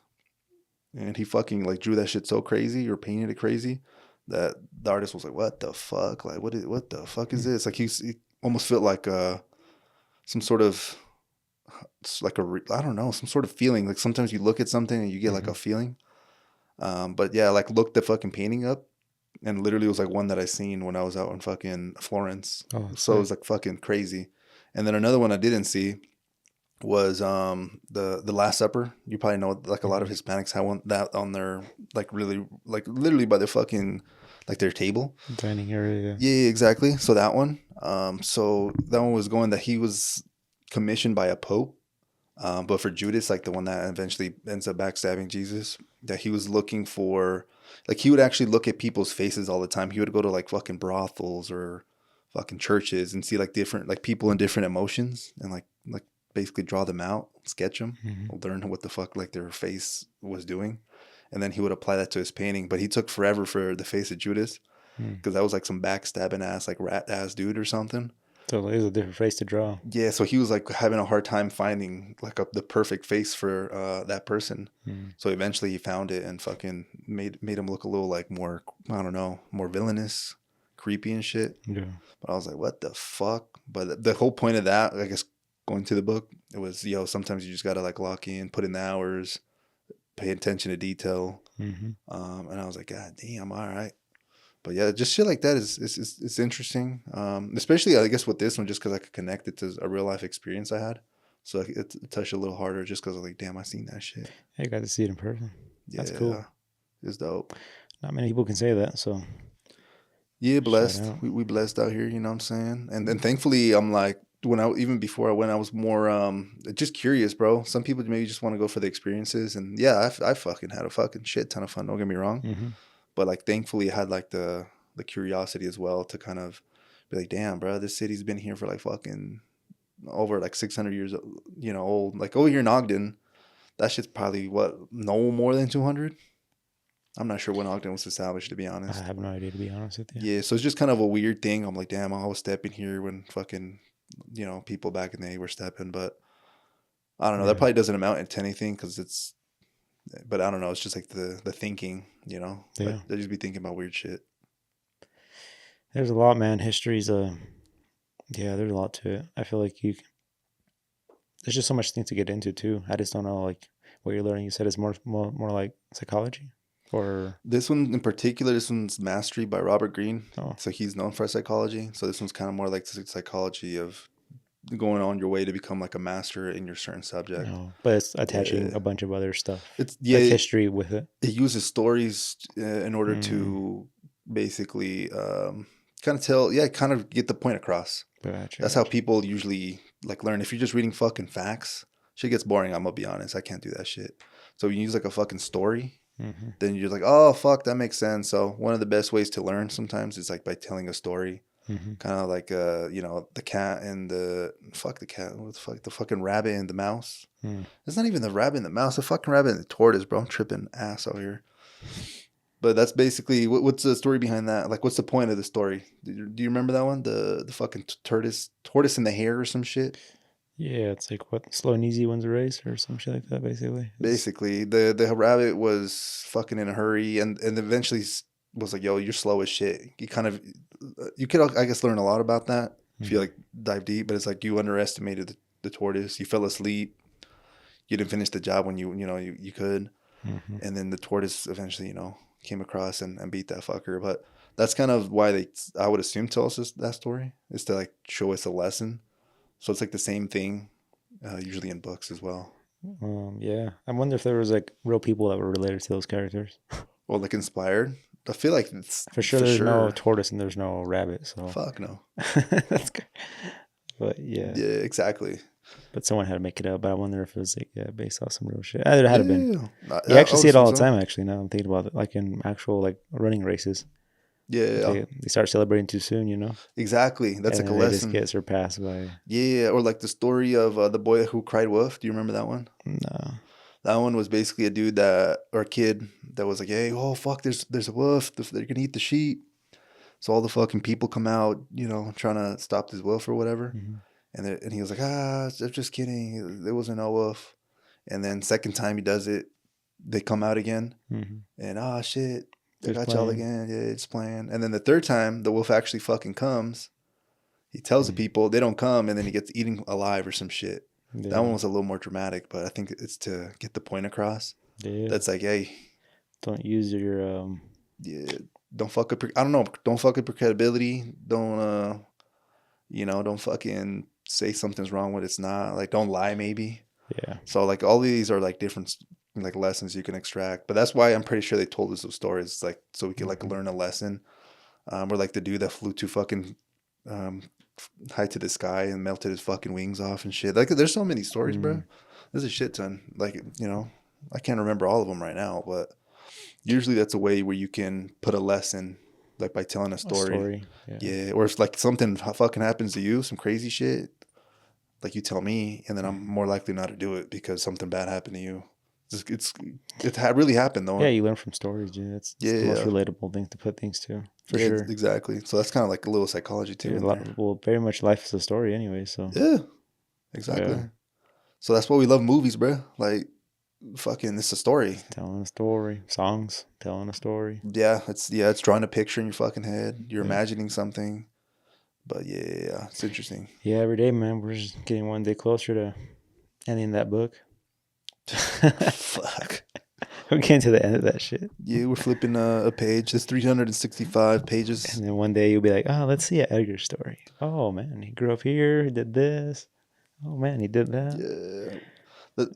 and he fucking like drew that shit so crazy or painted it crazy that the artist was like, "What the fuck? Like, what the fuck is Hmm. this?" Like he almost felt like some sort of it's like I don't know, some sort of feeling. Like sometimes you look at something and you get like Hmm. a feeling. But yeah, like looked the fucking painting up, and literally it was like one that I seen when I was out in fucking Florence. Oh, So it sick. was like fucking crazy. And then another one I didn't see. was the Last Supper. You probably know like a lot of Mhm. Hispanics have one that on their like really like literally by their fucking like their table. Dining area. Yeah, exactly. So that one. So that one was going that he was commissioned by a pope. But for Judas, like the one that eventually ends up backstabbing Jesus, that he was looking for, like he would actually look at people's faces all the time. He would go to like fucking brothels or fucking churches and see like different like people in different emotions and like basically draw them out, sketch them, Hmm. learn what the fuck like their face was doing, and then he would apply that to his painting. But he took forever for the face of Judas Mm. because that was like some backstabbing ass like rat ass dude or something. So there's a different face to draw. Yeah, so he was like having a hard time finding like the perfect face for that person. Mm. So eventually he found it and fucking made him look a little like more, I don't know, more villainous, creepy and shit. Yeah. But I was like, what the fuck? But the whole point of that, I guess, going to the book, it was, sometimes you just gotta like lock in, put in the hours, pay attention to detail. Hmm. And I was like, God damn, all right. But yeah, just shit like that is interesting. Especially I guess with this one, just because I could connect it to a real life experience I had, so it touched a little harder, just because I was like, damn, I seen that shit. I got to see it in person. That's cool. Yeah, it's dope. Not many people can say that. So Yeah, shout blessed. out. We blessed out here. You know what I'm saying? And then thankfully, I'm like when I even before I went, I was more just curious, bro. Some people maybe just want to go for the experiences, and yeah, I fucking had a fucking shit ton of fun. Don't get me wrong. Hmm. But like thankfully I had like the curiosity as well to kind of be like, damn, bro, this city's been here for like fucking over like 600 years, old. Like over here in Ogden, that shit's probably what, no more than 200. I'm not sure when Ogden was established, to be I honest. have no idea, to be honest with you. Yeah, so it's just kind of a weird thing. I'm like, damn, I was stepping here when fucking people back in the day were stepping, but I don't know, that Yeah. probably doesn't amount to anything because it's, but I don't know, it's just like the thinking, Yeah. I just be thinking about weird shit. There's a lot, man. History's yeah, there's a lot to it. I feel like there's just so much things to get into too. I just don't know like what you're learning. You said is more like psychology or This one in particular, this one's Mastery by Robert Greene. oh So he's known for psychology. So this one's kind of more like the psychology of going on your way to become like a master in your certain subject. no, but it's attaching Yeah, a bunch of other stuff it's like yeah. history with it. It uses stories in order Mm, to basically kind of tell, yeah, kind of get the point across. gotcha, That's how gotcha. people usually like learn. If you're just reading fucking facts, shit gets boring. I'm gonna be honest. I can't do that shit. So you use like a fucking story, Hmm. then you're like, oh fuck, that makes sense. So one of the best ways to learn sometimes is like by telling a story, Hmm. kind of like the cat and the cat, what the fuck, the fucking rabbit and the mouse. Mm. It's not even the rabbit and the mouse, the fucking rabbit and the tortoise, bro. I'm tripping ass out here. But that's basically what's the story behind that? Like, what's the point of the story? Do you remember that one? The fucking tortoise and the hare or some shit. Yeah, it's like what slow and easy wins a race or some shit like that. Basically, it's Basically, the rabbit was fucking in a hurry, and eventually was like, "Yo, you're slow as shit." You kind of, you could, I guess, learn a lot about that if you mm, like dive deep. But it's like you underestimated the tortoise. You fell asleep. You didn't finish the job when you could, mm-hmm. and then the tortoise eventually came across and beat that fucker. But that's kind of why I would assume, tell us that story is to like show us a lesson. So it's like the same thing, usually in books as well. Yeah. I wonder if there was like real people that were related to those characters. Or like inspired. I feel like it's For sure, for there's no sure. tortoise and there's no rabbit, so Fuck no. that's good. But yeah, Yeah, exactly. but someone had to make it up. But I wonder if it was like based off some real shit. It had to been. Yeah, You I actually would see it assume all the so. time. Actually, now I'm thinking about it, like in actual like running races, Yeah, they start celebrating too soon, exactly. That's and like a then they just lesson. get surpassed by Yeah, or like the story of the boy who cried wolf. Do you remember that one? no. That one was basically a dude that or a kid that was like, "Hey, oh fuck, there's a wolf. They're gonna eat the sheep." So all the fucking people come out, trying to stop this wolf or whatever. Hmm. And he was like, I'm just kidding. There wasn't no wolf. And then second time he does it, they come out again. Hmm. And shit, I Just got y'all playing. again. Yeah, it's playing. And then the third time, the wolf actually fucking comes. He tells the Mm. people they don't come, and then he gets eaten alive or some shit. That one Yeah, was a little more dramatic, but I think it's to get the point across. yeah. That's like, hey, Don't use your yeah, don't fuck up. I don't know. Don't fuck up your credibility. Don't don't fucking say something's wrong when it's not. Like, don't lie, maybe. Yeah. So like all these are like different like lessons you can extract. But that's why I'm pretty sure they told us those stories, like so we could like learn a lesson. Or like the dude that flew too fucking um, high to the sky and melted his fucking wings off and shit. Like, there's so many stories, bro. There's a shit ton. Like, you know, I can't remember all of them right now, but usually that's a way where you can put a lesson, like by telling a story. Yeah. Or if like something fucking happens to you, some crazy shit, like you tell me, and then I'm more likely not to do it because something bad happened to you. Really happened though. Yeah, you learn from stories, dude. It's the most relatable thing to put things to, for sure. Exactly. So that's kind of like a little psychology too. Well, very much life is a story anyway. So yeah, exactly. Yeah. So that's why we love movies, bro. Like, fucking, it's a story. Telling a story. Songs. Telling a story. Yeah, it's drawing a picture in your fucking head. You're imagining something. But yeah, it's interesting. Yeah, every day, man, we're just getting one day closer to ending that book. Fuck. We're getting to the end of that shit. Yeah, we're flipping a page. There's 365 pages. And then one day you'll be like, oh, let's see an Edgar story. Oh, man, he grew up here. He did this. Oh, man, he did that. Yeah.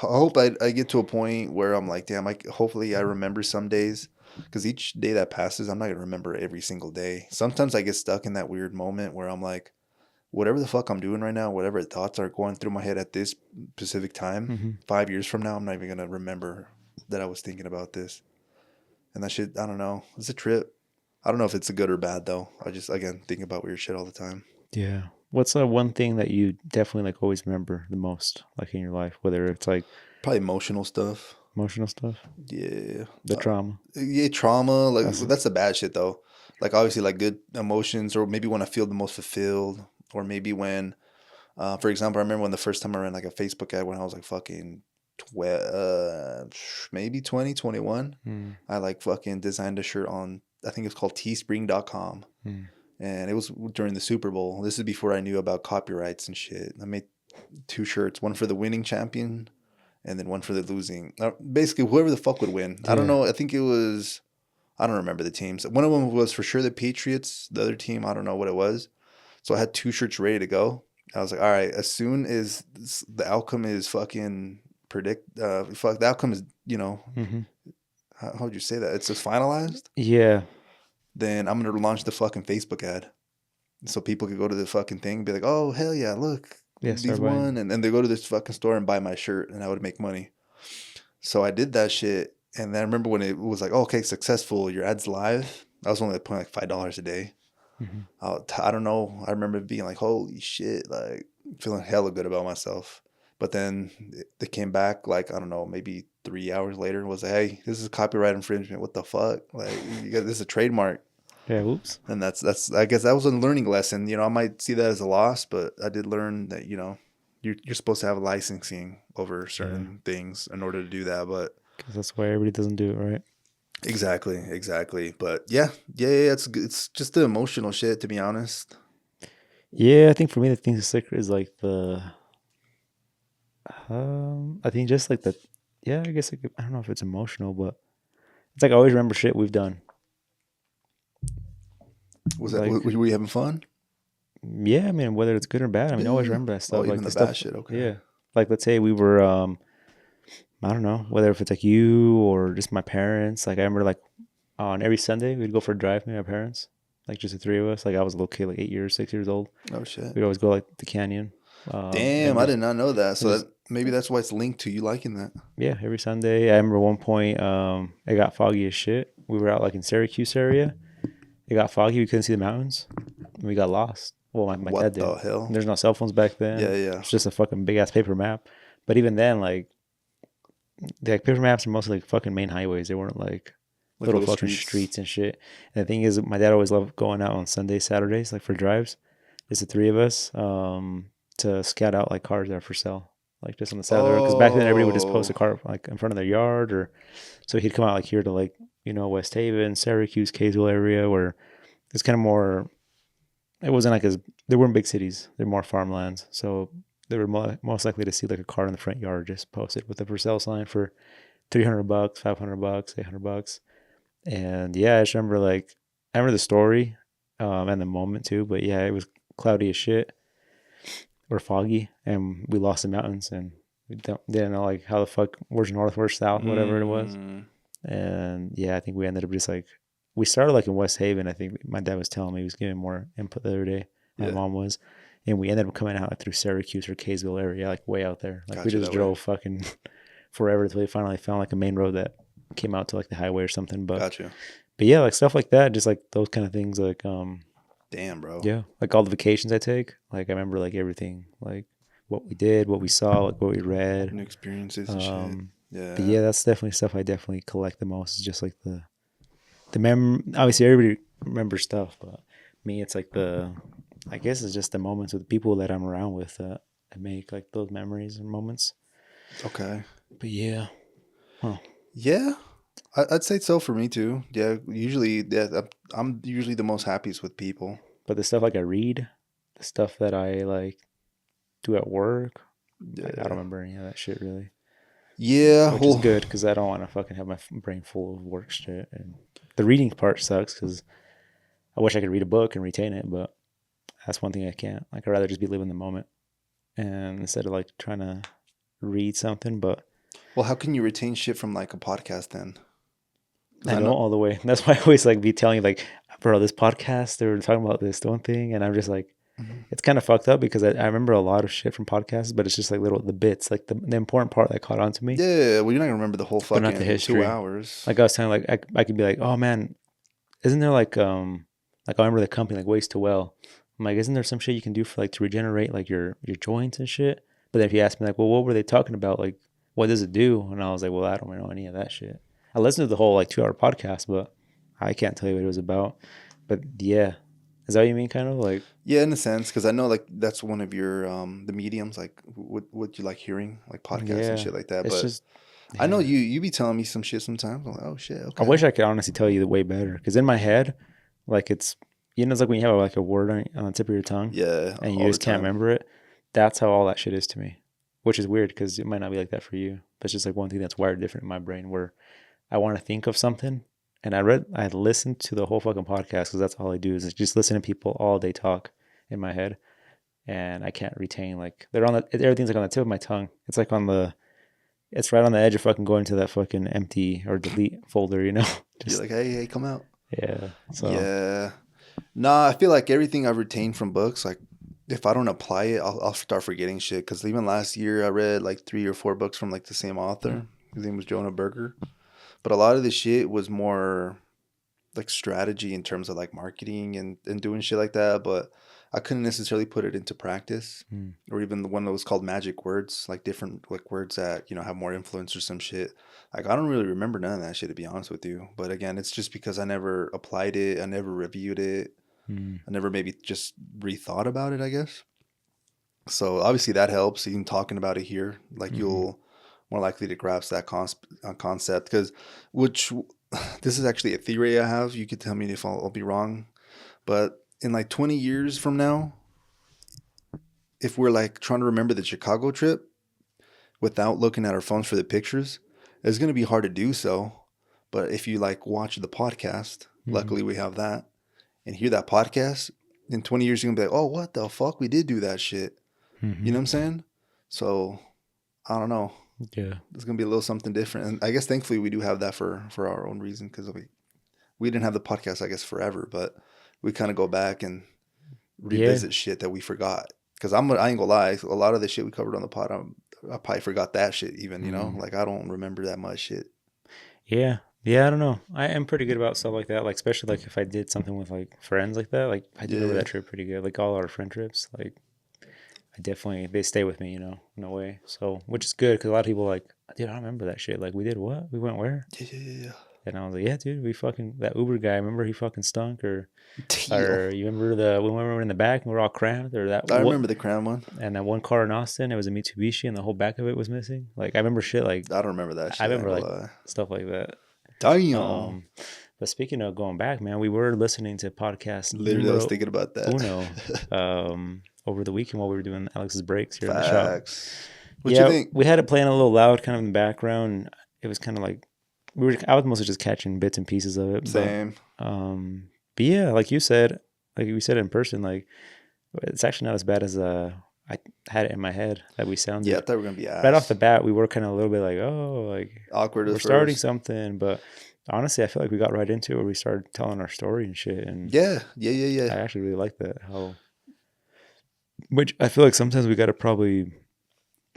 I hope I get to a point where I'm like, damn, hopefully I remember some days. Because each day that passes, I'm not going to remember every single day. Sometimes I get stuck in that weird moment where I'm like, whatever the fuck I'm doing right now, whatever thoughts are going through my head at this specific time, 5 years from now, I'm not even going to remember that I was thinking about this. And that shit, I don't know. It's a trip. I don't know if it's a good or bad, though. I just, again, think about weird shit all the time. Yeah. What's one thing that you definitely like always remember the most, like in your life? Whether it's like probably emotional stuff. Emotional stuff? Yeah. The trauma. Yeah, trauma. Like that's the bad shit though. Like obviously like good emotions, or maybe when I feel the most fulfilled, or maybe when for example, I remember when the first time I ran like a Facebook ad when I was like fucking maybe 20, 21. I like fucking designed a shirt on, I think it's called teespring.com. And it was during the Super Bowl. This is before I knew about copyrights and shit. I made 2 shirts, one for the winning champion and then one for the losing. Basically, whoever the fuck would win. Yeah. I don't know. I think it was, I don't remember the teams. One of them was for sure the Patriots. The other team, I don't know what it was. So I had 2 shirts ready to go. I was like, all right, as soon as the outcome is fucking the outcome is, you know, how would you say that? It's just finalized? Yeah. Then I'm going to launch the fucking Facebook ad. So people could go to the fucking thing and be like, oh, hell yeah, look, these won. And then they go to this fucking store and buy my shirt and I would make money. So I did that shit. And then I remember when it was like, oh, okay, successful, your ad's live. I was only putting like $5 a day. I don't know. I remember being like, holy shit, like feeling hella good about myself. But then they came back like, I don't know, maybe 3 hours later and was like, hey, this is copyright infringement. What the fuck? Like, this is a trademark. Yeah, oops. And that's I guess that was a learning lesson. You know, I might see that as a loss, but I did learn that, you know, you're supposed to have licensing over certain things in order to do that. But because that's why everybody doesn't do it, right? Exactly. But yeah, it's just the emotional shit, to be honest. Yeah, I think for me the thing that's sicker is like I think just like I guess I don't know if it's emotional, but it's like I always remember shit we've done. Was that, were we having fun? Yeah, I mean, whether it's good or bad, I mean, I always remember that stuff. Oh, even like the bad shit, okay. Yeah. Like, let's say we were, I don't know, whether if it's like you or just my parents. Like, I remember like on every Sunday, we'd go for a drive with my parents. Like, just the 3 of us. Like, I was a little kid, like 6 years old. Oh, shit. We'd always go like the canyon. Damn, I did not know that. So maybe that's why it's linked to you liking that. Yeah, every Sunday. I remember one point, it got foggy as shit. We were out like in Syracuse area. It got foggy. We couldn't see the mountains. And we got lost. Well, my dad did. What the hell? There's no cell phones back then. Yeah. It's just a fucking big-ass paper map. But even then, like paper maps are mostly like fucking main highways. They weren't like little fucking streets and shit. And the thing is, my dad always loved going out on Sundays, Saturdays, like for drives. It's the 3 of us to scout out like cars that are for sale. Like just on the side of the road. Because back then, everybody would just post a car like in front of their yard. Or so he'd come out like here to like, you know, West Haven, Syracuse, Kaysville area where it's kind of more... It wasn't like there weren't big cities. They're more farmlands. So they were most likely to see like a car in the front yard just posted with a for sale sign for $300, $500, $800. And yeah, I just remember the story and the moment too. But yeah, it was cloudy as shit. or foggy, and we lost the mountains, and we didn't know like how the fuck where's north, where's south, whatever it was. And yeah, I think we ended up just like we started like in West Haven. I think my dad was telling me he was giving more input the other day. My mom was, and we ended up coming out like, through Syracuse or Kaysville area, like way out there. Like we just drove fucking forever until we finally found like a main road that came out to like the highway or something. But yeah, like stuff like that, just like those kind of things, like damn, bro. Yeah, like all the vacations I take, like I remember like everything, like what we did, what we saw, like what we read, new experiences and shit. Yeah, but yeah, that's definitely stuff I definitely collect the most. Is just like the obviously everybody remembers stuff, but me, it's like I guess it's just the moments with the people that I'm around with that make like those memories and moments. Okay. But yeah. Huh. Yeah, I'd say so for me too. Yeah, usually, I'm usually the most happiest with people. But the stuff like I read, the stuff that I like do at work, like, I don't remember any of that shit really. Yeah, which is good because I don't want to fucking have my brain full of work shit. And the reading part sucks because I wish I could read a book and retain it, but that's one thing I can't. Like I'd rather just be living the moment, and instead of like trying to read something. But well, how can you retain shit from like a podcast then? I know all the way. That's why I always like be telling you like, bro, this podcast they were talking about this one thing, and I'm just like, it's kind of fucked up because I remember a lot of shit from podcasts, but it's just like the bits, like the important part that caught on to me. Yeah, well, you're not gonna remember the whole fucking not the history. 2 hours. Like I was telling, like I could be like, oh man, isn't there like I remember the company like Waste to Well. I'm like, isn't there some shit you can do for like to regenerate like your joints and shit? But then if you ask me like, well, what were they talking about? Like, what does it do? And I was like, well, I don't know any of that shit. I listened to the whole like 2-hour podcast, but I can't tell you what it was about. But yeah, is that what you mean? Kind of like, yeah, in a sense, because I know like that's one of your the mediums, like what you like hearing, like podcasts and shit like that. It's but just, I know you be telling me some shit sometimes. I'm like, oh shit, okay. I wish I could honestly tell you the way better because in my head, like it's like when you have like a word on the tip of your tongue, and you just can't remember it. That's how all that shit is to me, which is weird because it might not be like that for you. But it's just like one thing that's wired different in my brain where I want to think of something. And I listened to the whole fucking podcast because that's all I do is just listen to people all day talk in my head, and I can't retain like everything's like on the tip of my tongue. It's like it's right on the edge of fucking going to that fucking empty or delete folder, you know. Just, you're like, hey, come out. Yeah. So yeah. Nah, I feel like everything I've retained from books, like if I don't apply it, I'll start forgetting shit. Because even last year, I read like 3 or 4 books from like the same author. His name was Jonah Berger. But a lot of the shit was more like strategy in terms of like marketing and doing shit like that. But I couldn't necessarily put it into practice. Or even the one that was called magic words, like different like words that, have more influence or some shit. Like I don't really remember none of that shit, to be honest with you. But again, it's just because I never applied it. I never reviewed it. I never maybe just rethought about it, I guess. So obviously that helps. Even talking about it here, like you'll more likely to grasp that concept. Because this is actually a theory I have. You could tell me if I'll be wrong. But in like 20 years from now, if we're like trying to remember the Chicago trip without looking at our phones for the pictures, it's going to be hard to do so. But if you like watch the podcast, luckily we have that, and hear that podcast, in 20 years, you're going to be like, oh, what the fuck? We did do that shit. You know what I'm saying? So I don't know. Yeah. It's going to be a little something different. And I guess thankfully we do have that for our own reason, because we didn't have the podcast, I guess, forever, but we kind of go back and revisit shit that we forgot. Because I ain't going to lie, a lot of the shit we covered on the pod, I probably forgot that shit even, Like I don't remember that much shit. Yeah. Yeah, I don't know. I am pretty good about stuff like that. Like especially like if I did something with like friends like that. Like I do remember that trip pretty good. Like all our friend trips, like they stay with me, in a way. So which is good because a lot of people are like, dude, I don't remember that shit. Like we did what? We went where? Yeah. And I was like, yeah, dude, we fucking that Uber guy. Remember he fucking stunk, or you remember when we were in the back and we were all crammed, or that? I remember the cram one. And that one car in Austin, it was a Mitsubishi, and the whole back of it was missing. Like I remember shit like I don't remember that shit. I remember like stuff like that. Damn. But speaking of going back, man, we were listening to podcast. Literally, I was thinking about that. Over the weekend while we were doing Alex's breaks here in the shop. What you think? We had it playing a little loud, kind of in the background. It was kind of like I was mostly just catching bits and pieces of it. Same. But yeah, like you said, like we said in person, like it's actually not as bad as I had it in my head that we sounded. Yeah, I thought we were gonna be Right off the ass. bat, we were kind of a little bit like, oh, like Awkward we're at starting first. something. But honestly, I feel like we got right into it where we started telling our story and shit. And Yeah. I actually really like that. Which I feel like sometimes we got to probably,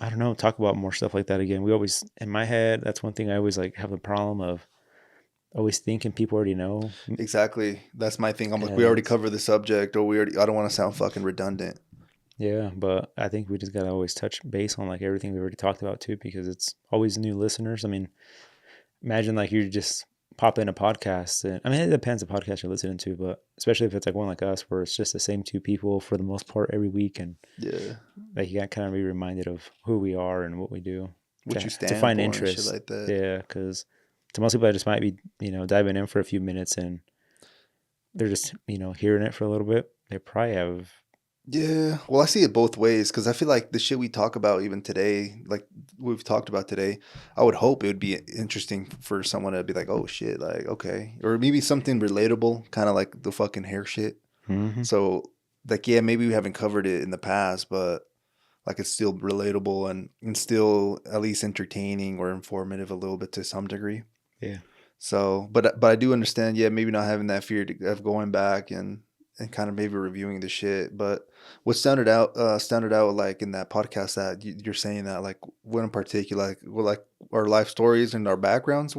I don't know, talk about more stuff like that again. We always, in my head, that's one thing I always like have the problem of always thinking people already know. Exactly. That's my thing. I'm like, we already And covered the subject, or we already. I don't want to sound fucking redundant. yeah, but I think we just got to always touch base on like everything we already talked about too, because it's always new listeners. I mean, imagine like you just pop in a podcast, and I mean, it depends the podcast you're listening to, but especially if it's like one like us where it's just the same two people for the most part every week. And Yeah. like you got to kind of be reminded of who we are and what we do What you to stand find for and shit interest. like that. Yeah, because to most people, I just might be diving in for a few minutes and they're just hearing it for a little bit. They probably have. Yeah. Well, I see it both ways because I feel like the shit we talk about even today, like we've talked about today, I would hope it would be interesting for someone to be like, oh shit, like, okay. Or maybe something relatable, kind of like the fucking hair shit. Mm-hmm. So, like, yeah, maybe we haven't covered it in the past, but like it's still relatable and still at least entertaining or informative a little bit to some degree. Yeah. So, but I do understand, yeah, maybe not having that fear of going back and kind of maybe reviewing the shit. But what stood out like in that podcast that you're saying that like what in particular, like well, like our life stories and our backgrounds,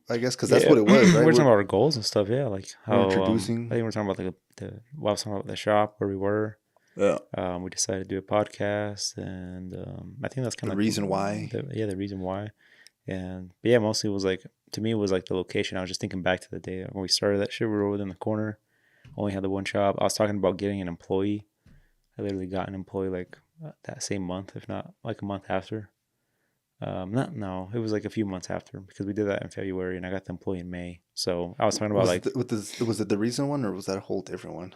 I guess, because that's Yeah, what it was, right? we're talking about our goals and stuff. Yeah, like We're how I introducing, think we're talking about like I was talking about the shop where we were. yeah, We decided to do a podcast, and I think that's kind the of like reason why, the reason why. And but yeah, mostly it was like to me it was like the location. I was just thinking back to the day when we started that shit. We were over in the corner, only had the one shop. I was talking about getting an employee. I literally got an employee like that same month, if not like a month after. Not no, it was like a few months after because we did that in February, and I got the employee in May. So I was talking about was it like with this, was it the reason one or was that a whole different one?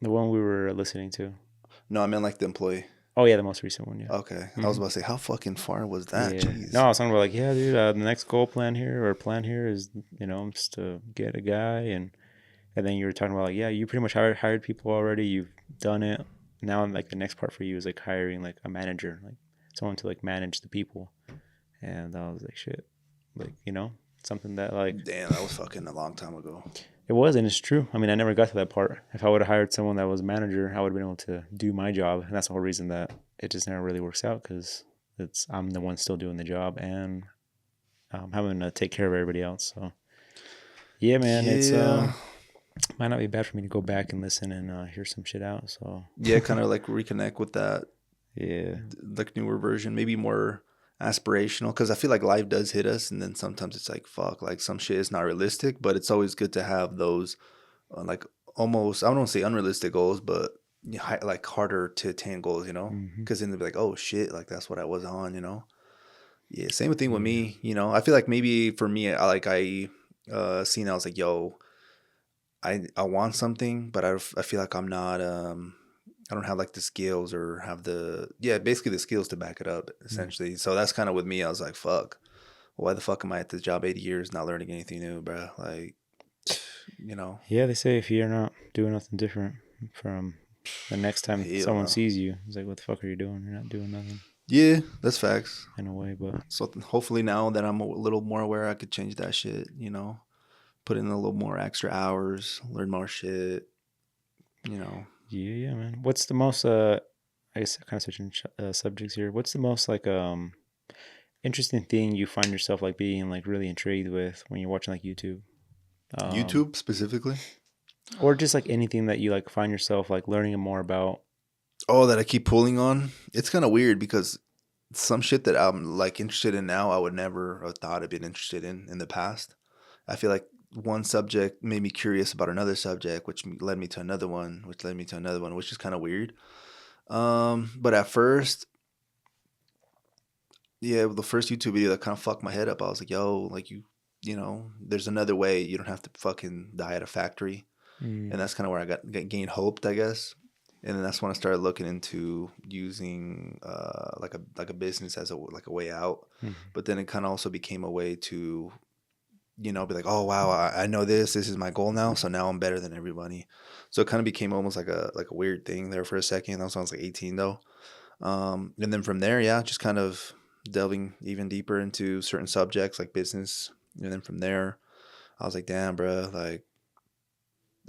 the one we were listening to. No, I meant like the employee. Oh yeah, the most recent one. Yeah. Okay, I was Hmm. about to say how fucking far was that? Yeah. No, Jeez. I was talking about like, yeah, dude. The next goal plan here or plan here is just to get a guy, and then you were talking about like, yeah, you pretty much hired people already. You've done it. Now, like the next part for you is like hiring like a manager, like someone to like manage the people. And I was like, shit, like something that like Damn, that was fucking a long time ago. it was, and it's true. I mean, I never got to that part. If I would have hired someone that was a manager, I would have been able to do my job, and that's the whole reason that it just never really works out because I'm the one still doing the job and having to take care of everybody else. So yeah, man, it's Yeah. might not be bad for me to go back and listen and hear some shit out. So Yeah, kind of like reconnect with that yeah, like newer version, maybe more aspirational because I feel like life does hit us and then sometimes it's like fuck, like some shit is not realistic, but it's always good to have those like almost I don't want to say unrealistic goals, but like harder to attain goals, hmm, because then they'll be like, oh shit, like that's what I was on. Yeah, same thing with yeah, me. I feel like maybe for me, I seen I was like, yo, I want something, but I feel like I'm not I don't have like the skills or have basically the skills to back it up yeah, essentially. So that's kind of with me. I was like, fuck, why the fuck am I at this job 80 years not learning anything new, bro? Like, you know, yeah. They say if you're not doing nothing different from the next time hell someone no. sees you, it's like, what the fuck are you doing? You're not doing nothing Yeah, that's facts. in a way, but So hopefully now that I'm a little more aware, I could change that shit. Put in a little more extra hours, learn more shit. yeah, yeah, man. What's the most I guess kind of switching subjects here. What's the most like interesting thing you find yourself like being like really intrigued with when you're watching like YouTube? Um, YouTube specifically. or just like anything that you like find yourself like learning more about. Oh, that I keep pulling on. It's kind of weird because some shit that I'm like interested in now, I would never have thought I'd been interested in the past. I feel like one subject made me curious about another subject, which led me to another one, which led me to another one, which is kind of weird. But at first, yeah, the first YouTube video that kind of fucked my head up, I was like, yo, like there's another way. You don't have to fucking die at a factory. Mm, And that's kind of where I gained hope, I guess. And then that's when I started looking into using like a business as a way out. mhm. But then it kind of also became a way to you know, be like, oh wow, I know this. This is my goal now. So now I'm better than everybody. So it kind of became almost like a weird thing there for a second. That was when I was like 18 though. And then from there, yeah, just kind of delving even deeper into certain subjects like business. And then from there, I was like, damn, bro, like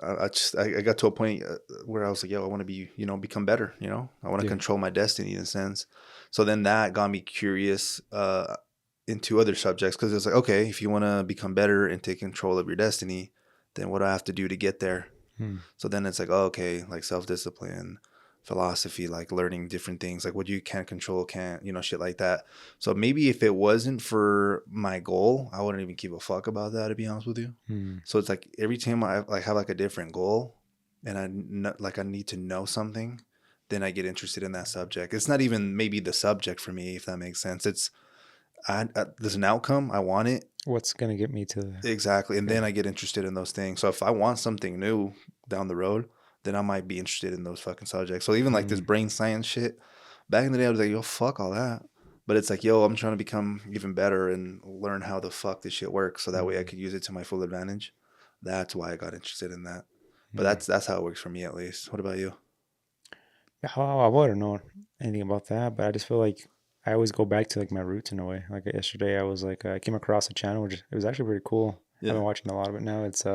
I got to a point where I was like, yo, I want to be, you know, become better. You know, I want to Yeah. control my destiny in a sense. So then that got me curious into other subjects because it's like, okay, if you want to become better and take control of your destiny, then what do I have to do to get there? Hmm. So then it's like, oh, okay, like self discipline, philosophy, like learning different things, like what you can't control, can't, you know, shit like that. So maybe if it wasn't for my goal, I wouldn't even give a fuck about that, to be honest with you. Hmm. So it's like every time I like have like a different goal, and like I need to know something, then I get interested in that subject. It's not even maybe the subject for me, if that makes sense. It's there's an outcome, I want it. What's gonna get me to the? Exactly. And Yeah. then I get interested in those things. So if I want something new down the road, then I might be interested in those fucking subjects. So even like this Hmm. brain science shit, back in the day, I was like, yo, fuck all that. But it's like, yo, I'm trying to become even better and learn how the fuck this shit works so that way I Hmm. could use it to my full advantage. That's why I got interested in that. But Hmm. that's how it works for me at least. What about you? Yeah, I wouldn't know anything about that, but I just feel like I always go back to like my roots in a way. Like yesterday, I was like, I came across a channel which it was actually pretty cool. I've Yeah. been watching a lot of it now. It's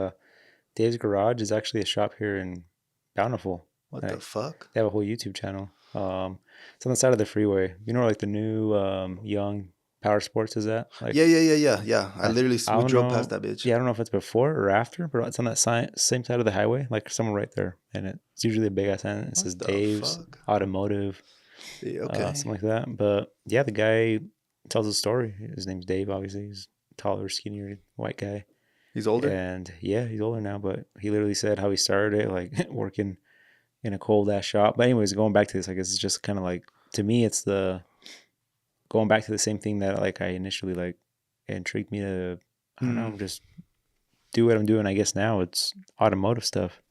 Dave's Garage is actually a shop here in Bountiful. What the Like fuck? they have a whole YouTube channel. It's on the side of the freeway. You know, like the new Young Power Sports is that? Like Yeah. I, I We don't drove past know. that bitch. Yeah, I don't know if it's before or after, but it's on that same side of the highway, like somewhere right there. And it's usually a big ass sign. It says What the Dave's fuck? Automotive, Yeah, okay. something like that. But yeah, the guy tells a story. His name's Dave. Obviously, he's taller, skinnier, white guy. He's older? And yeah, he's older now, but he literally said how he started it, like working in a cold ass shop. But anyways, going back to this, I guess it's just kind of like to me, it's the going back to the same thing that like I initially like intrigued me to. I don't Hmm. know, just do what I'm doing. I guess now it's automotive stuff.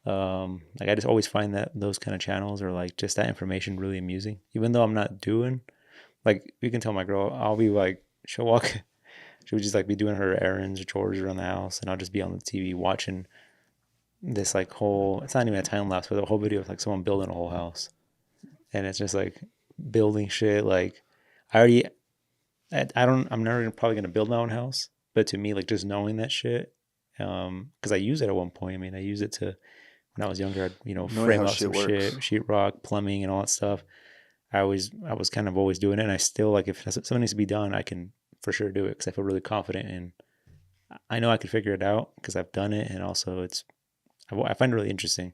Like I just always find that those kind of channels are like just that information really amusing. Even though I'm not doing like you can tell my girl, I'll be like she'll walk, she'll just like be doing her errands or chores around the house, and I'll just be on the TV watching this like whole. It's not even a time lapse, but a whole video of like someone building a whole house, and it's just like building shit. Like I already, I don't, I'm never probably gonna build my own house, but to me, like just knowing that shit, because I use it at one point. I mean, I use it to when I was younger. I'd Knowing frame how up shit some works. shit, sheetrock, plumbing, and all that stuff. I was kind of always doing it, and I still like if something needs to be done, I can for sure do it because I feel really confident and I know I could figure it out because I've done it, and also I find it really interesting.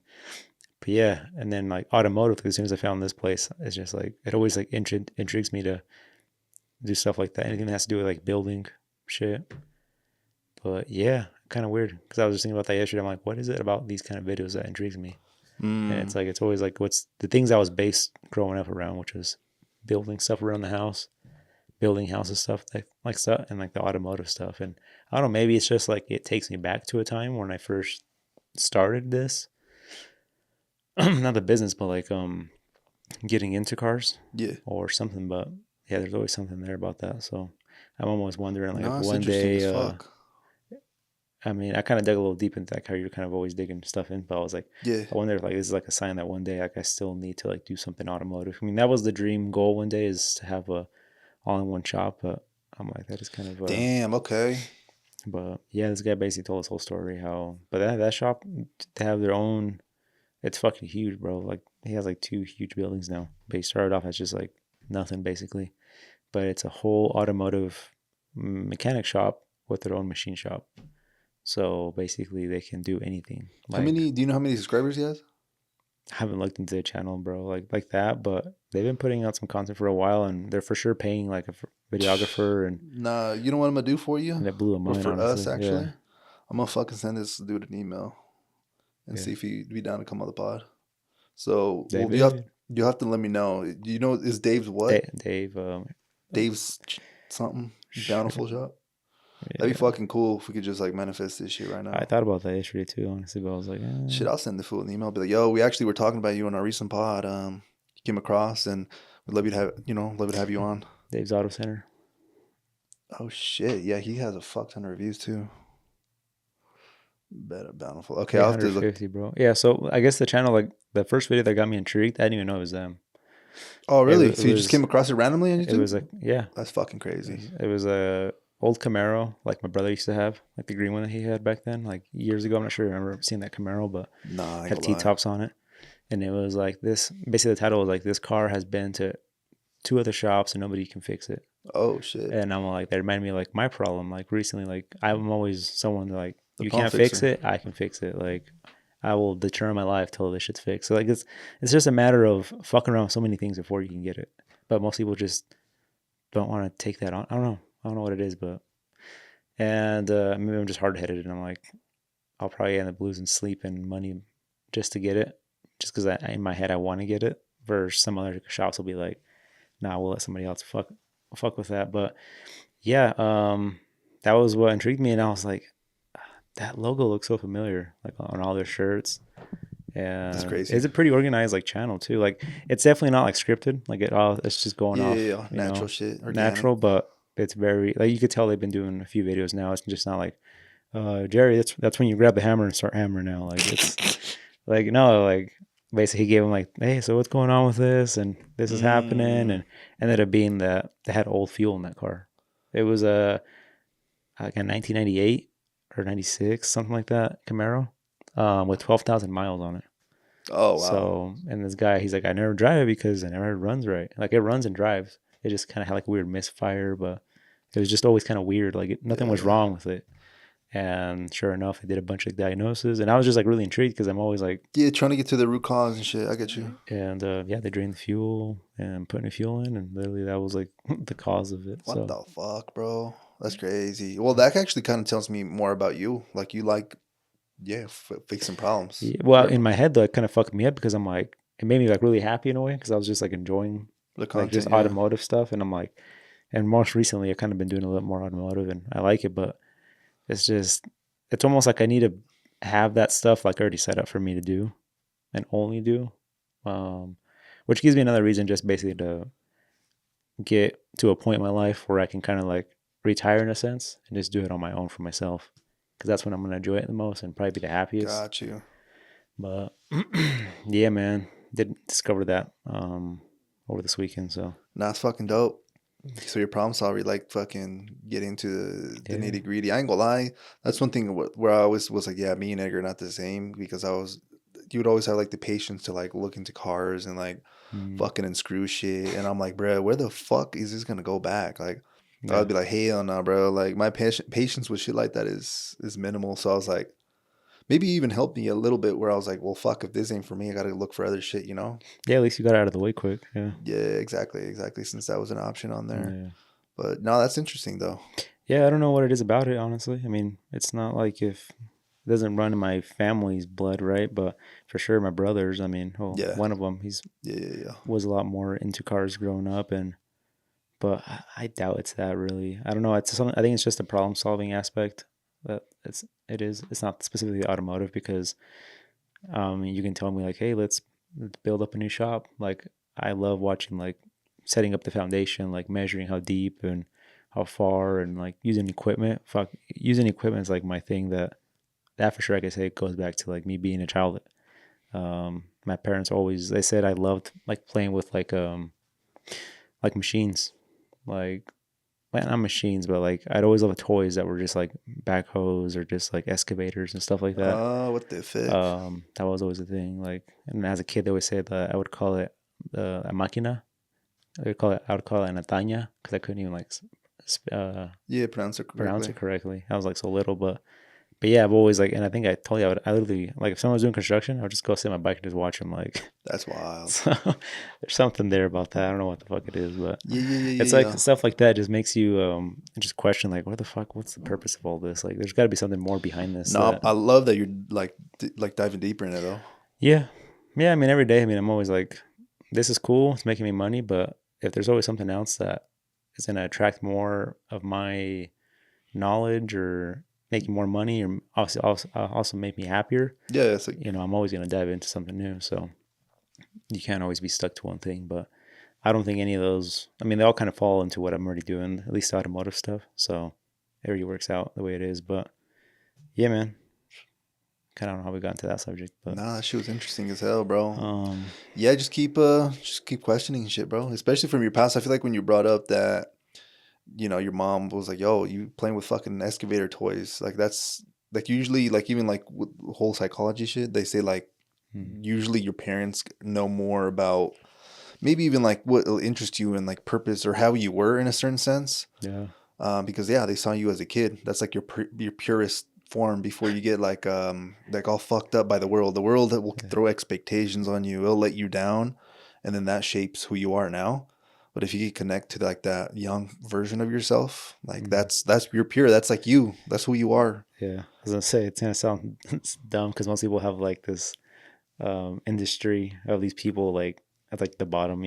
But yeah, and then like automotive, as soon as I found this place, it's just like it always like intrigues me to do stuff like that. Anything that has to do with like building shit. But yeah, kind of weird because I was just thinking about that yesterday. I'm like, what is it about these kind of videos that intrigues me? And Mm. it's like it's always like what's the things I was based growing up around, which was building stuff around the house, building houses stuff like stuff, and like the automotive stuff. And I don't know, maybe it's just like it takes me back to a time when I first started this, not the business, but like getting into cars Yeah. or something. But yeah, there's always something there about that. So I'm almost wondering like if No, it's one interesting day, as fuck. I mean, I kind of dug a little deep into like how you're kind of always digging stuff in, but I was like, Yeah. I wonder if like this is like a sign that one day like I still need to like do something automotive. I mean, that was the dream goal one day is to have a all-in-one shop, but I'm like that is kind of Damn, okay. but yeah, this guy basically told his whole story how, but that shop to have their own, it's fucking huge, bro. Like he has like two huge buildings now. But he started off as just like nothing basically, but it's a whole automotive mechanic shop with their own machine shop. So basically, they can do anything. How Like many, do you know how many subscribers he has? I haven't looked into the channel, bro, like that, but they've been putting out some content for a while, and they're for sure paying like a videographer, Nah, you know what I'm gonna do for you? and it blew my Or mind, for us, honestly. Yeah, actually? I'm gonna fucking send this dude an email and yeah, see if he'd be down to come on the pod. So, well, David, you have to let me know. Do you know, is Dave's what? Dave, Dave's something? sure, Bountiful shop? That'd be yeah. fucking cool if we could just like manifest this shit right I now. thought about that yesterday too, honestly, but I was like, Shit, I'll send the fool an email. Be like, yo, we actually were talking about you on our recent pod. You came across, and we'd love you to have, love you to have you on. Dave's Auto Center. Oh shit! Yeah, he has a fuck ton of reviews too. Better Bountiful. Okay, Yeah, I'll have to look. 150, bro. Yeah, so I guess the channel, like the first video that got me intrigued, I didn't even know it was them. Oh It, really? it So you just came was across it randomly on it YouTube? was like, yeah, That's fucking crazy. it was a old Camaro like my brother used to have, like the green one that he had back then, like years ago. I'm not sure I remember seeing that Camaro, but Nah, I ain't had gonna T lie. tops on it, and it was like this. Basically, the title was like, "This car has been to two other shops and nobody can fix it." Oh shit! And I'm like, that reminded me of, like my problem. Like recently, like I'm always someone that, like, The you pump can't fix fixer. it, I can fix it. Like I will deter my life till this shit's fixed. So like it's just a matter of fucking around with so many things before you can get it. But most people just don't want to take that on. I don't know what it is, but and maybe I'm just hard headed and I'm like, I'll probably end up losing sleep and money just to get it, just because in my head I want to get it. Versus some other shops will be like, nah, we'll let somebody else fuck with that. But yeah, that was what intrigued me, and I was like, that logo looks so familiar, like on all their shirts. That's And crazy. it's a pretty organized like channel too. Like it's definitely not like scripted. Like it's just going Yeah, yeah, off, yeah. Natural shit, organic. natural. But it's very, like, you could tell they've been doing a few videos now. It's just not like, Jerry, that's when you grab the hammer and start hammering now. Like it's like, no, like basically he gave him like, hey, so what's going on with this, and this is happening, Mm. and ended up being that they had old fuel in that car. It was a like a 1998 or 96, something like that, Camaro, with 12,000 miles on it. Oh wow. So, and this guy, he's like, I never drive it because it never runs right. Like it runs and drives. It just kind of had like a weird misfire, but it was just always kind of weird. Like nothing was Yeah. wrong with it. And sure enough, they did a bunch of diagnoses, and I was just like really intrigued because I'm always like, Yeah, trying to get to the root cause and shit. I get you. and yeah, they drained the fuel and put new fuel in, and literally that was like the cause of it. What So the fuck, bro? That's crazy. Well, that actually kind of tells me more about you. Like you like, yeah, fixing problems. yeah, well, Or in my head though, it kind of fucked me up because I'm like, it made me like really happy in a way because I was just like enjoying the like just content, yeah. automotive stuff, and I'm like, and most recently I've kind of been doing a little more automotive, and I like it, but it's just, it's almost like I need to have that stuff like already set up for me to do and only do, um, which gives me another reason just basically to get to a point in my life where I can kind of like retire in a sense and just do it on my own for myself, because that's when I'm gonna enjoy it the most and probably be the happiest. Got you. But yeah, man, did discover that over this weekend. So Nah, it's fucking dope. So your problem solver, you like fucking get into the yeah, nitty gritty. I ain't gonna lie. That's one thing where I always was like, yeah, me and Edgar are not the same because you would always have like the patience to like look into cars and like mm, fucking unscrew shit. And I'm like, bro, where the fuck is this gonna go back? Like, yeah, I'd be like, hell no, bro. Like my patience with shit like that is minimal. So I was like, maybe even helped me a little bit where I was like, well, fuck, if this ain't for me, I gotta look for other shit, you know? yeah. At least you got out of the way quick. Yeah, Yeah, exactly, exactly. Since that was an option on there. yeah, But no, that's interesting though. yeah. I don't know what it is about it, honestly. I mean, it's not like if it doesn't run in my family's blood, right? But for sure, my brothers. I mean, well, Yeah, one of them, he's yeah, yeah, yeah. was a lot more into cars growing up, and but I doubt it's that really. I don't know. It's something. I think it's just a problem solving aspect. That it is. It's not specifically automotive because you can tell me like, hey, let's build up a new shop. Like I love watching like setting up the foundation, like measuring how deep and how far, and like using equipment. Fuck, using equipment is like my thing. That for sure I can say it goes back to like me being a child. My parents always, they said I loved like playing with like machines, like well, not machines, but like I'd always love toys that were just like backhoes or just like excavators and stuff like that. What the fuck? That was always a thing. Like, and as a kid, they would say that I would call it a máquina. I would call it an ataña because I couldn't even like Yeah, pronounce it pronounce correctly. it correctly. I was like so little, but yeah, I've always like, and I think I told you I literally like if someone was doing construction, I would just go sit on my bike and just watch them. Like, That's wild. so there's something there about that. I don't know what the fuck it is, but Yeah, yeah, yeah, it's yeah, like yeah. stuff like that just makes you just question like, what the fuck? What's the purpose of all this? Like, there's got to be something more behind this. No, That I love that you're like like diving deeper in it though. yeah, yeah. I mean, every day. I mean, I'm always like, this is cool. It's making me money, but if there's always something else that is going to attract more of my knowledge or making more money or also make me happier, Yeah, it's like I'm always going to dive into something new. So you can't always be stuck to one thing. But I don't think any of those. I mean, they all kind of fall into what I'm already doing, at least automotive stuff. So it already works out the way it is. But yeah, man. Kind of don't know how we got into that subject, but Nah, that shit was interesting as hell, bro. um, Yeah, just keep questioning shit, bro. Especially from your past. I feel like when you brought up that, your mom was like, "Yo, you playing with fucking excavator toys." Like that's like usually like even like with whole psychology shit, they say like hmm, usually your parents know more about maybe even like what will interest you in like purpose or how you were in a certain sense. yeah, Because yeah, they saw you as a kid. That's like your purest form before you get like all fucked up by the world. The world that will yeah, throw expectations on you. It'll let you down, and then that shapes who you are now. But if you can connect to like that young version of yourself, like hmm, that's you're pure. That's like you. That's who you are. yeah. I was gonna say it's gonna sound it's dumb because most people have like this industry of these people like at like the bottom,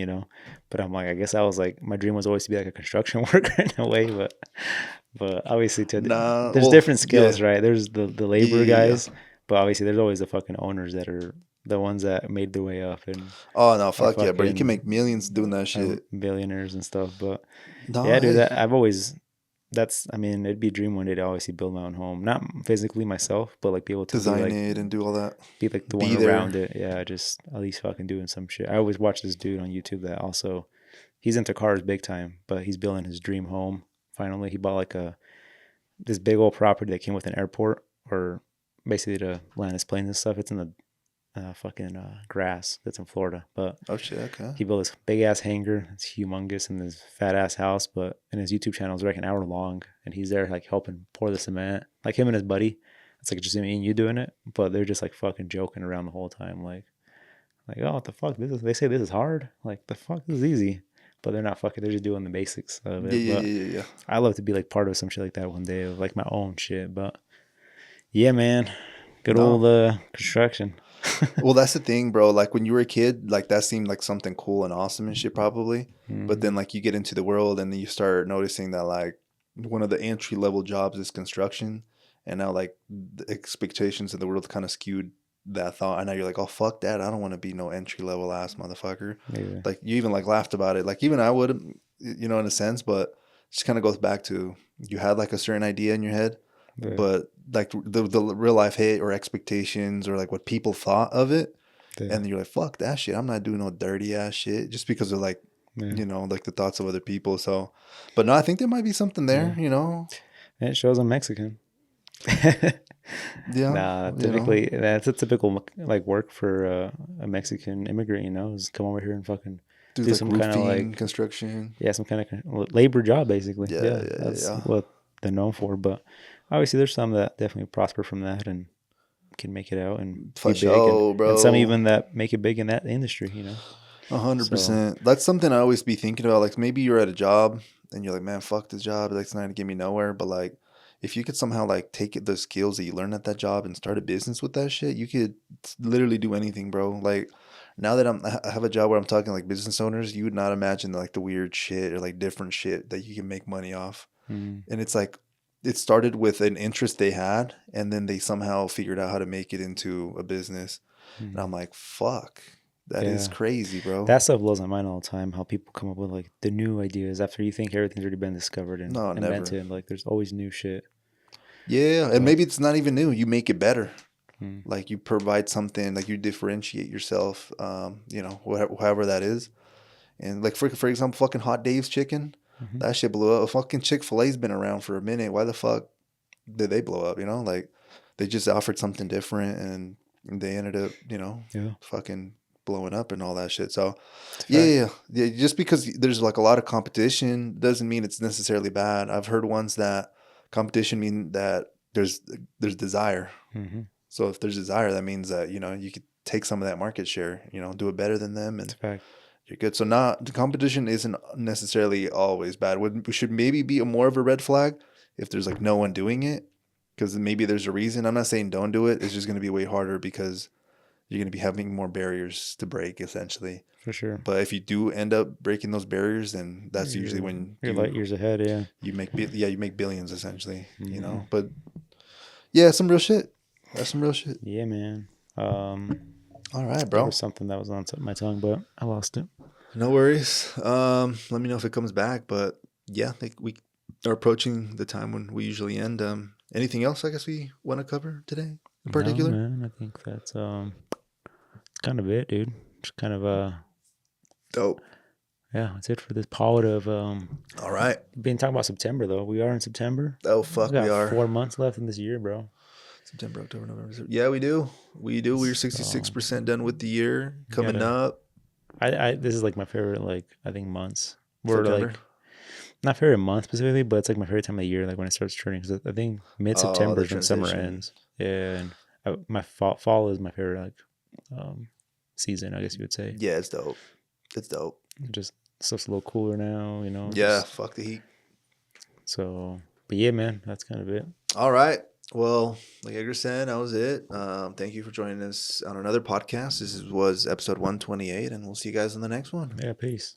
But I'm like, I guess I was like, my dream was always to be like a construction worker in a way, but obviously Nah, there's well, different yeah, skills, right? There's the yeah, labor yeah, yeah. guys, but obviously there's always the fucking owners that are the ones that made their way up and Oh no, are fuck yeah, bro. You can fucking make millions doing that are shit. billionaires and stuff. But No, yeah, dude, hey, that I've always I mean, it'd be a dream one day to obviously build my own home, not physically myself, but like be able to design it and do all that. be like the one Be there. around it. Yeah, just at least fucking doing some shit. I always watch this dude on YouTube that also he's into cars big time, but he's building his dream home. Finally, he bought like a this big old property that came with an airport or basically to land his planes and stuff. It's in the fucking grass that's in Florida, but Oh shit. Okay. he built this big ass hangar. It's humongous in this fat ass house, but in his YouTube channel is like an hour long, and he's there like helping pour the cement, like him and his buddy. It's like just me and you doing it, but they're just like fucking joking around the whole time, like oh what the fuck this is. They say this is hard, like the fuck this is easy, but they're not fucking. They're just doing the basics of Yeah, it. yeah, But yeah, yeah, yeah. I love to be like part of some shit like that one day of like my own shit. But yeah, man, good No. old construction. Well, that's the thing, bro. Like when you were a kid, like that seemed like something cool and awesome and shit, probably. But Hmm. then, like, you get into the world and then you start noticing that, like, one of the entry level jobs is construction. And now, like, the expectations of the world kind of skewed that thought. And now you're like, oh, fuck that. I don't want to be no entry level ass motherfucker. Yeah, Like, you even, like, laughed about it. Like, even I would, in a sense, but it just kind of goes back to you had, like, a certain idea in your head, yeah, but like the real life hit or expectations or like what people thought of it, yeah, and you're like, fuck that shit. I'm not doing no dirty ass shit just because of like, yeah, like the thoughts of other people. So, but no, I think there might be something yeah. there. And it shows I'm Mexican. Yeah, Nah, typically that's a typical like work for a Mexican immigrant. Is come over here and fucking do do like some kind of roofing, like construction. yeah, some kind of labor job basically. Yeah, Yeah, yeah, yeah, that's yeah. what they're known for. But obviously, there's some that definitely prosper from that and can make it out and be For big, and sure, some bro. even that make it big in that industry. A hundred So percent. That's something I always be thinking about. Like maybe you're at a job and you're like, man, fuck this job. Like it's not gonna get me nowhere. But like, if you could somehow like take the skills that you learned at that job and start a business with that shit, you could literally do anything, bro. Like now that I have a job where I'm talking like business owners, you would not imagine like the weird shit or like different shit that you can make money off. mm, And it's like it started with an interest they had, and then they somehow figured out how to make it into a business. And I'm mm, like, fuck, that is yeah, crazy, bro. that stuff blows my mind all the time. How people come up with like the new ideas after you think everything's already been discovered and No, never. invented. Like there's always new shit. Yeah, and But maybe it's not even new. You make it better. mm, Like you provide something, like you differentiate yourself. However that is. And like for example, fucking Hot Dave's chicken, hmm, that shit blew up. Fucking Chick-fil-A's been around for a minute. Why the fuck did they blow up? Like they just offered something different, and they ended up, yeah, fucking blowing up and all that shit. So it's a yeah, fact. yeah, yeah. Just because there's like a lot of competition doesn't mean it's necessarily bad. I've heard ones that competition mean that there's desire. Hmm. So if there's desire, that means that you could take some of that market share. Do it better than them, It's and a fact. you're good. So not the competition isn't necessarily always bad. Would should maybe be a more of a red flag if there's like no one doing it, because maybe there's a reason. I'm not saying don't do it. It's just going to be way harder because you're going to be having more barriers to break essentially. For sure. But if you do end up breaking those barriers, then that's usually You're when you're light years ahead. Yeah. you make billions essentially. Hmm. But yeah, some real shit. That's some real shit. Yeah, man. Um, All right, there bro. was something that was on my tongue, but I lost it. No worries. Let me know if it comes back. But yeah, I think we are approaching the time when we usually end. Anything else I guess we want to cover today in No, particular? man. I think that's kind of it, dude. Just kind of Dope. yeah, that's it for this pod of All right. been talking about September though. We are in September. Oh, We fuck, we got are. 4 months left in this year, bro. September, October, November. Yeah, we do. We do. We're So 66% done with the year. we Coming gotta. up. This is like my favorite, like I think months. We're September. like not favorite month specifically, but it's like my favorite time of the year, like when it starts turning. Because I think mid Oh, September the is when summer transition. ends. Yeah, and my fall is my favorite season, I guess you would say. Yeah, it's dope. It's dope. Just stuff's a little cooler now, you know. Yeah, Just fuck the heat. so, but yeah, man, that's kind of it. All right. Well, like Edgar said, that was it. Thank you for joining us on another podcast. This was episode 128, and we'll see you guys on the next one. Yeah, peace.